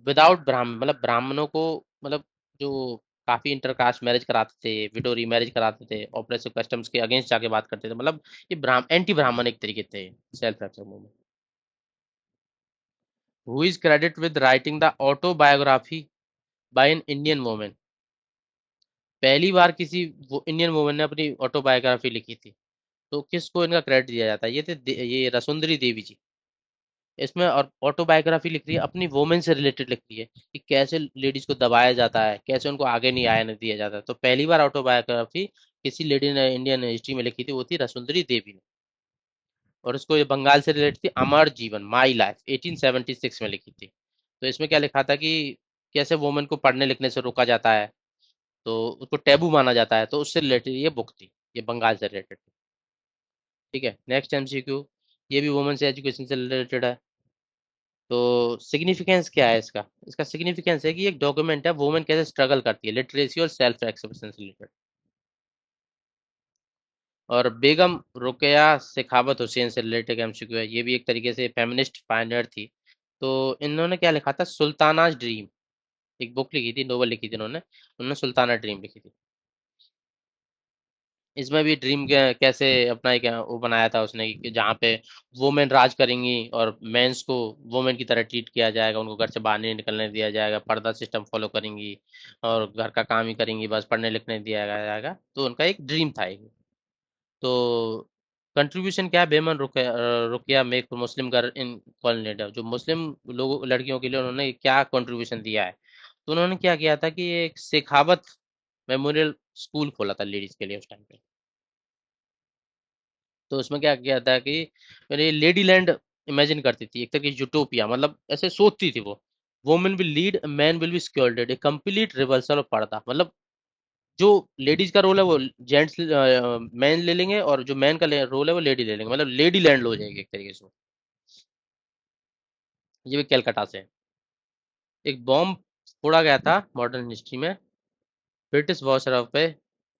विदाउट ब्राह्मण मतलब ब्राह्मणों को, मतलब जो काफी इंटरकास्ट मैरिज कराते थे, विडो रीमैरिज कराते थे, ऑपरेसिव कस्टम्स के अगेंस्ट जाके बात करते थे, मतलब ये एंटी ब्राह्मण एक तरीके थे self respect movement. Who is credit with writing the autobiography by an Indian woman? पहली बार किसी इंडियन वुमेन ने अपनी ऑटोबायोग्राफी लिखी थी, तो किसको इनका क्रेडिट दिया जाता है? ये रसुंदरी देवी जी। इसमें और ऑटोबायोग्राफी लिख रही है, अपनी वोमेन से रिलेटेड लिख रही है कि कैसे लेडीज को दबाया जाता है, कैसे उनको आगे नहीं आने दिया जाता है। तो पहली बार ऑटोबायोग्राफी किसी लेडी ने इंडियन हिस्ट्री में लिखी थी, वो थी रसुंदरी देवी ने। और उसको ये बंगाल से रिलेटेड थी, अमर जीवन माई लाइफ 1876 में लिखी थी। तो इसमें क्या लिखा था कि कैसे वोमेन को पढ़ने लिखने से रोका जाता है, तो उसको टैबू माना जाता है, तो उससे रिलेटेड ये बुक थी, ये बंगाल से रिलेटेड थी। ठीक है। नेक्स्ट एमसीक्यू, ये भी वुमेन से एजुकेशन से रिलेटेड है। तो सिग्निफिकेंस क्या है इसका? इसका सिग्निफिकेंस है कि एक डॉक्यूमेंट है वुमेन कैसे स्ट्रगल करती है लिटरेसी और सेल्फ एक्सप्रेशन से रिलेटेड। और बेगम रुकया शेखावत हुसैन से रिलेटेड एमसीक्यू है, ये भी एक तरीके से फेमिनिस्ट पायनियर थी। तो इन्होंने क्या लिखा था? सुल्तानाज ड्रीम, एक बुक लिखी थी, नोवेल लिखी थी उन्होंने। उन्होंने सुल्ताना ड्रीम लिखी थी। इसमें भी ड्रीम कैसे अपना एक वो बनाया था उसने कि जहाँ पे वुमेन राज करेंगी और मेंस को वुमेन की तरह ट्रीट किया जाएगा, उनको घर से बाहर नहीं निकलने दिया जाएगा, पर्दा सिस्टम फॉलो करेंगी और घर का काम ही करेंगी, बस पढ़ने लिखने दिया जाएगा। तो उनका एक ड्रीम था एक। तो कंट्रीब्यूशन क्या है Begum Rokeya make Muslim girl in colony, जो मुस्लिम लोगों लड़कियों के लिए उन्होंने क्या कंट्रीब्यूशन दिया है? तो उन्होंने क्या किया था कि एक शेखावत मेमोरियल स्कूल खोला था लेडीज के लिए उस टाइम पे। तो उसमें क्या किया था कि ये लेडी लैंड इमेजिन करती थी, एक तरह की यूटोपिया, मतलब ऐसे सोचती थी वो। Women will lead, man will be secured, a complete reversal of purdah, मतलब जो लेडीज का रोल है वो जेंट्स मैन ले लेंगे, और जो मैन का रोल है वो लेडी ले लेंगे, मतलब लेडी लैंड हो जाएगी एक तरीके से। ये भी कैलकाटा से है। एक बॉम्ब फोड़ा गया था मॉडर्न हिस्ट्री में ब्रिटिश वायसराय पे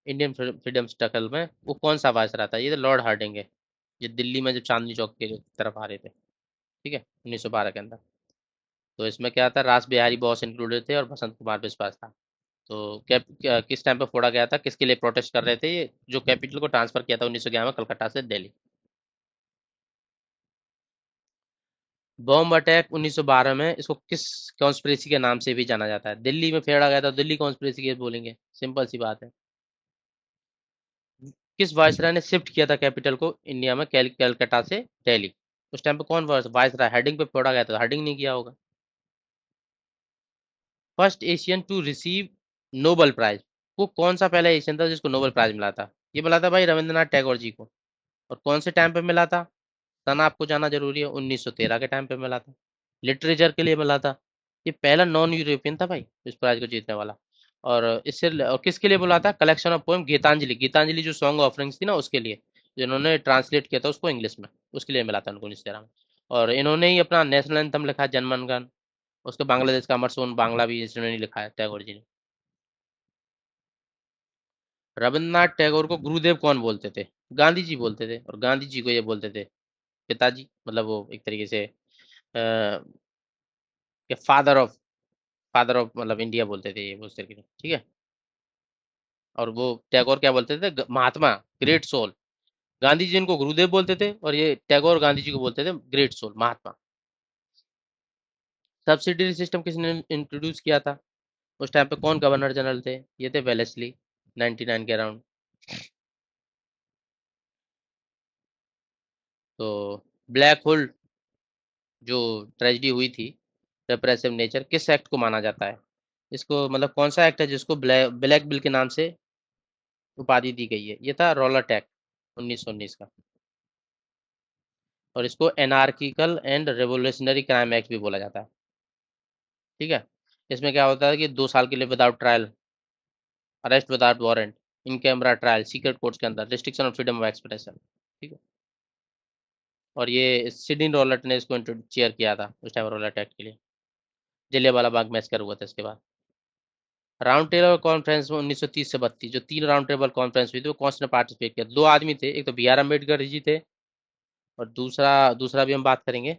इंडियन फ्रीडम स्ट्रगल में, वो कौन सा वायसराय था? ये तो लॉर्ड हार्डिंग है, ये दिल्ली में जो चांदनी चौक की तरफ आ रहे थे। ठीक है, 1912 के अंदर। तो इसमें क्या था? रास बिहारी बोस इंक्लूडेड थे और बसंत कुमार बिस्वास था। तो किस टाइम पे फोड़ा गया था, किसके लिए प्रोटेस्ट कर रहे थे ये? जो कैपिटल को ट्रांसफर किया था 1911 में कलकत्ता से दिल्ली। बॉम्ब अटैक 1912 में, इसको किस कॉन्स्पिरेसी के नाम से भी जाना जाता है? दिल्ली में फेड़ा गया था, दिल्ली कॉन्स्पिरेसी के बोलेंगे, सिंपल सी बात है। किस वायसराय ने शिफ्ट किया था कैपिटल को इंडिया में कलकत्ता से दिल्ली? उस टाइम पे कौन वायसराय हेडिंग पे फोड़ा गया था? हेडिंग नहीं किया होगा। First Asian to receive Nobel prize, वो कौन सा पहला एशियन था जिसको नोबेल प्राइज मिला था? ये मिला था भाई रविंद्रनाथ टैगोर जी को। और कौन से टाइम पे मिला था? सन आपको जाना जरूरी है, 1913 के टाइम पे मिला था। लिटरेचर के लिए मिला था। ये पहला नॉन यूरोपियन था भाई इस प्राइज को जीतने वाला। और और किसके लिए बोला था? Collection of poem Gitanjali, Gitanjali जो सॉन्ग ऑफरिंग्स थी ना उसके लिए, जिन्होंने ट्रांसलेट किया था उसको इंग्लिश में, उसके लिए मिला था उनको 1913 में। और इन्होंने ही अपना नेशनल एंथम लिखा जनगण गण, उसके बांग्लादेश का अमर सोन बांग्ला भी इन्होंने ही लिखा है टैगोर जी ने। रविन्द्रनाथ टैगोर को गुरुदेव कौन बोलते थे? गांधी जी बोलते थे, और गांधी जी को ये बोलते थे पिताजी, मतलब वो एक तरीके से फादर ऑफ मतलब इंडिया बोलते थे ये वो उस तरीके से। ठीक है। और वो टैगोर क्या बोलते थे? महात्मा, ग्रेट सोल। गांधी जी इनको गुरुदेव बोलते थे, और ये टैगोर गांधी जी को बोलते थे ग्रेट सोल, महात्मा। सब्सिडरी सिस्टम किसने इंट्रोड्यूस किया था? उस टाइम पे कौन गवर्नर जनरल थे? ये थे वेलेस्ली, 99 के अराउंड। तो ब्लैक होल जो ट्रेजेडी हुई थी, रेप्रेसिव नेचर, किस एक्ट को माना जाता है? इसको मतलब कौन सा एक्ट है जिसको ब्लैक बिल के नाम से उपाधि दी गई है? ये था रॉलट एक्ट, 1919 का। और इसको anarchical and revolutionary crime act भी बोला जाता है। ठीक है। इसमें क्या होता है कि 2 साल के लिए without trial, arrest without warrant, in camera trial, secret courts के अंदर, restriction of freedom of expression. ठीक है। और ये सिडनी रॉलट ने इसको चेयर किया था उस टाइम, रॉलट एक्ट के लिए। जलियांवाला बाग मैसकर हुआ था इसके बाद। राउंड टेबल कॉन्फ्रेंस में 1930 से 32, जो 3 राउंड टेबल कॉन्फ्रेंस हुई थी, वो कौन सा ने पार्टिसिपेट किया? 2 आदमी थे, एक तो बी आर अम्बेडकर जी थे, और दूसरा दूसरा भी हम बात करेंगे,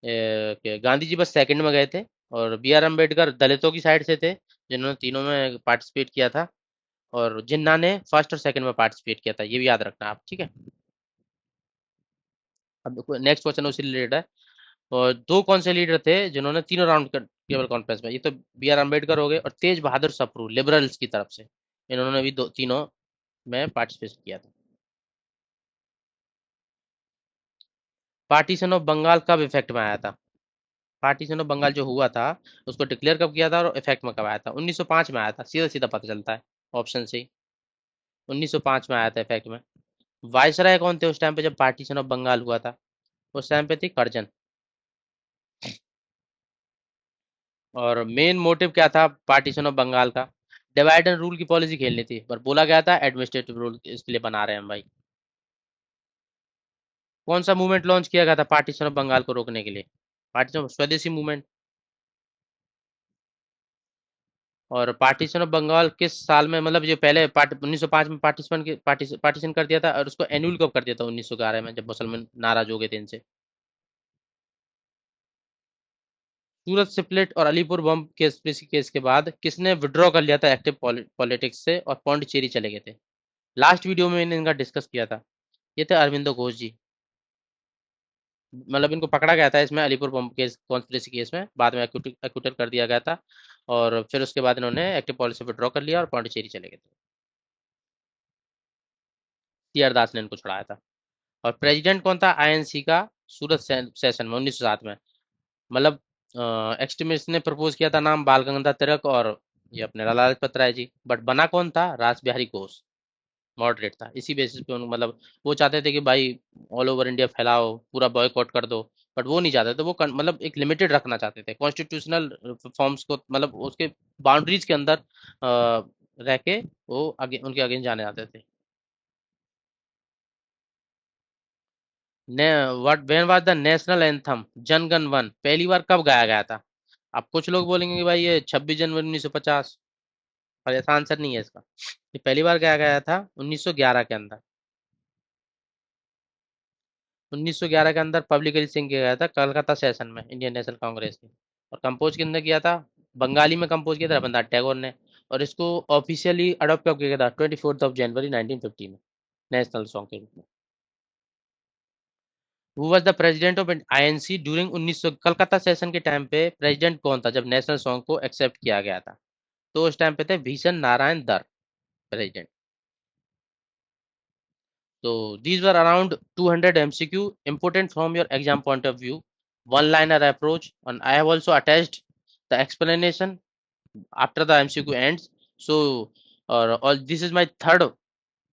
कि गांधी जी बस सेकंड में गए थे, और बी आर अम्बेडकर दलितों की साइड से थे, जिन्होंने तीनों में पार्टिसिपेट किया था, और जिन्ना ने फर्स्ट और सेकंड में पार्टिसिपेट किया था, ये भी याद रखना आप। ठीक है। अब नेक्स्ट क्वेश्चन उसी रिलेटेड है। और दो कौन से लीडर थे जिन्होंने तीनों राउंड टेबल कॉन्फ्रेंस में? ये तो बी आर अम्बेडकर हो गए, और तेज बहादुर सप्रू, लिबरल्स की तरफ से, इन्होंने भी दो तीनों में पार्टिसिपेट किया था। पार्टीशन ऑफ बंगाल कब इफेक्ट में आया था? पार्टीशन ऑफ बंगाल जो हुआ था, उसको डिक्लेयर कब किया था और इफेक्ट में कब आया था? 1905 में आया था, सीधा सीधा पता चलता है ऑप्शन से। 1905 में आया था इफेक्ट में। वायसराय कौन थे उस टाइम पे जब पार्टीशन ऑफ बंगाल हुआ था? उस टाइम पे थी कर्जन। और मेन मोटिव क्या था पार्टीशन ऑफ बंगाल का? डिवाइड एंड रूल की पॉलिसी खेलनी थी, पर बोला गया था एडमिनिस्ट्रेटिव रूल इसके लिए बना रहे हैं हम भाई। कौन सा मूवमेंट लॉन्च किया गया था पार्टीशन ऑफ बंगाल को रोकने के लिए? पार्टीशन ऑफ स्वदेशी मूवमेंट। और पार्टीशन ऑफ बंगाल किस साल में, मतलब जो पहले 1905 में पार्टीशन कर दिया था, और उसको एनुअल कब कर दिया था? 1911 में, जब मुसलमान नाराज हो गए थे इनसे। सूरत सिपलेट और अलीपुर बम केस के बाद किसने विड्रॉ कर लिया था एक्टिव पॉलिटिक्स से, और पौंडीचेरी चले गए थे? लास्ट वीडियो में मैंने इनका डिस्कस किया था। ये थे अरविंदो घोष जी। मतलब इनको पकड़ा गया था इसमें, अलीपुर बम केस कॉन्स्पिरेसी केस में, बाद में एक्यूटर कर दिया गया था, और फिर उसके बाद इन्होंने एक्टिव पॉलिसी विड्रॉ कर लिया और पौंडीचेरी चले गए थे। टी आर दास ने इनको छुड़ाया था। और प्रेसिडेंट कौन था आईएनसी का सूरत सेशन में 1907 में? मतलब एक्सट्रीमिस्ट ने प्रपोज किया था नाम बाल गंगाधर तिलक और ये अपने लाला लाजपत राय जी, बट बना कौन था? रास बिहारी घोष। मॉडरेट था, इसी बेसिस पे मतलब वो चाहते थे कि भाई ऑल ओवर इंडिया फैलाओ, पूरा बॉयकॉट कर दो, बट वो नहीं चाहते थे। वो मतलब एक लिमिटेड रखना चाहते थे कॉन्स्टिट्यूशनल फॉर्म्स को, मतलब उसके बाउंड्रीज के अंदर रह के वो आगे उनके अगेंस्ट जाने आते थे। ने what when was the national anthem Jana Gana मन पहली बार कब गाया गया था? अब कुछ लोग बोलेंगे कि भाई ये 26 जनवरी 1950, पर ऐसा आंसर नहीं है इसका। ये पहली बार गाया गया था 1911 के अंदर। 1911 के अंदर पब्लिकली सिंग किया गया था कलकत्ता सेशन में इंडियन नेशनल कांग्रेस के। और कंपोज किसने किया था? बंगाली में कंपोज किया था रविंद्रनाथ टैगोर ने। और इसको ऑफिशियली अडॉप्ट कब किया गया था? 24 जनवरी 1950 में, नेशनल सॉन्ग के रूप में। Who was the president of INC during 1900 Calcutta session के टाइम पे? प्रेसिडेंट कौन था जब नेशनल सॉन्ग को एक्सेप्ट किया गया था? तो उस टाइम पे थे भीषण नारायण दर, president. So these were around 200 MCQ, important from your exam point of view, one-liner approach, and I have also attached the explanation after the MCQ ends. So, all this is my third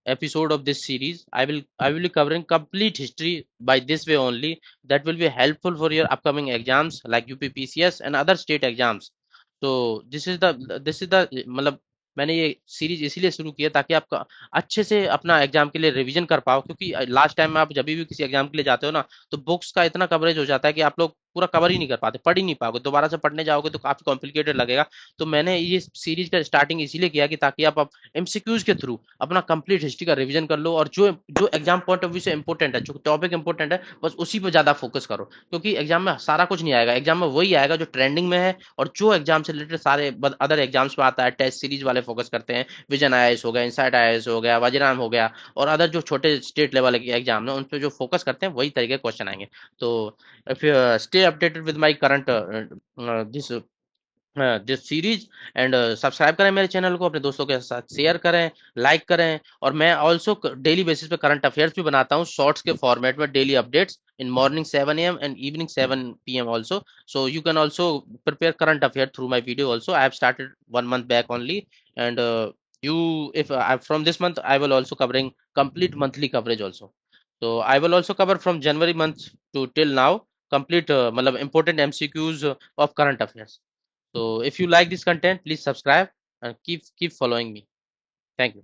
episode of this series. I will be covering complete history by this way only. That will be helpful for your upcoming exams like UPPCS and other state exams. तो this is the मतलब मैंने ये series इसीलिए शुरू किया ताकि आप अच्छे से अपना एग्जाम के लिए रिवीजन कर पाओ, क्योंकि लास्ट टाइम में आप जब भी किसी एग्जाम के लिए जाते हो ना, तो बुक्स का इतना कवरेज हो जाता है कि आप लोग पूरा कवर ही नहीं कर पाते, पढ़ ही नहीं पाओगे, दोबारा से पढ़ने जाओगे तो काफी कॉम्प्लिकेटेड लगेगा। तो मैंने ये सीरीज का स्टार्टिंग इसीलिए किया कि ताकि आप एमसीक्यूज के थ्रू अपना कंप्लीट हिस्ट्री का रिवीजन कर लो, और जो जो एग्जाम पॉइंट ऑफ व्यू से इंपॉर्टेंट है, जो टॉपिक इंपॉर्टेंट है, बस उसी पे ज्यादा फोकस करो, क्योंकि एग्जाम में सारा कुछ नहीं आएगा। एग्जाम में वही आएगा जो ट्रेंडिंग में है, और जो एग्जाम से रिलेटेड सारे अदर एग्जाम्स में आता है। टेस्ट सीरीज वाले फोकस करते हैं, विजन आईएएस हो गया, इनसाइट आईएएस हो गया, वजीराम हो गया, और अदर जो छोटे स्टेट लेवल के एग्जाम है उन पे जो फोकस करते हैं वही तरीके क्वेश्चन आएंगे। तो if you stay updated with my current this this series and subscribe करें मेरे चैनल को, अपने दोस्तों के साथ शेयर करें, लाइक करें। और मैं ऑल्सो डेली बेसिस पे करंट अफेयर्स भी बनाता हूँ शॉर्ट्स के फॉर्मेट में, daily updates in morning 7 a.m. And evening 7 p.m. Also. So you can also prepare current affair through my video also. I have started 1 month back only, and you if from this month I will also covering complete monthly coverage also. So I will also cover from January month to till now complete matlab important MCQs of current affairs. So if you like this content, please subscribe and keep following me. Thank you.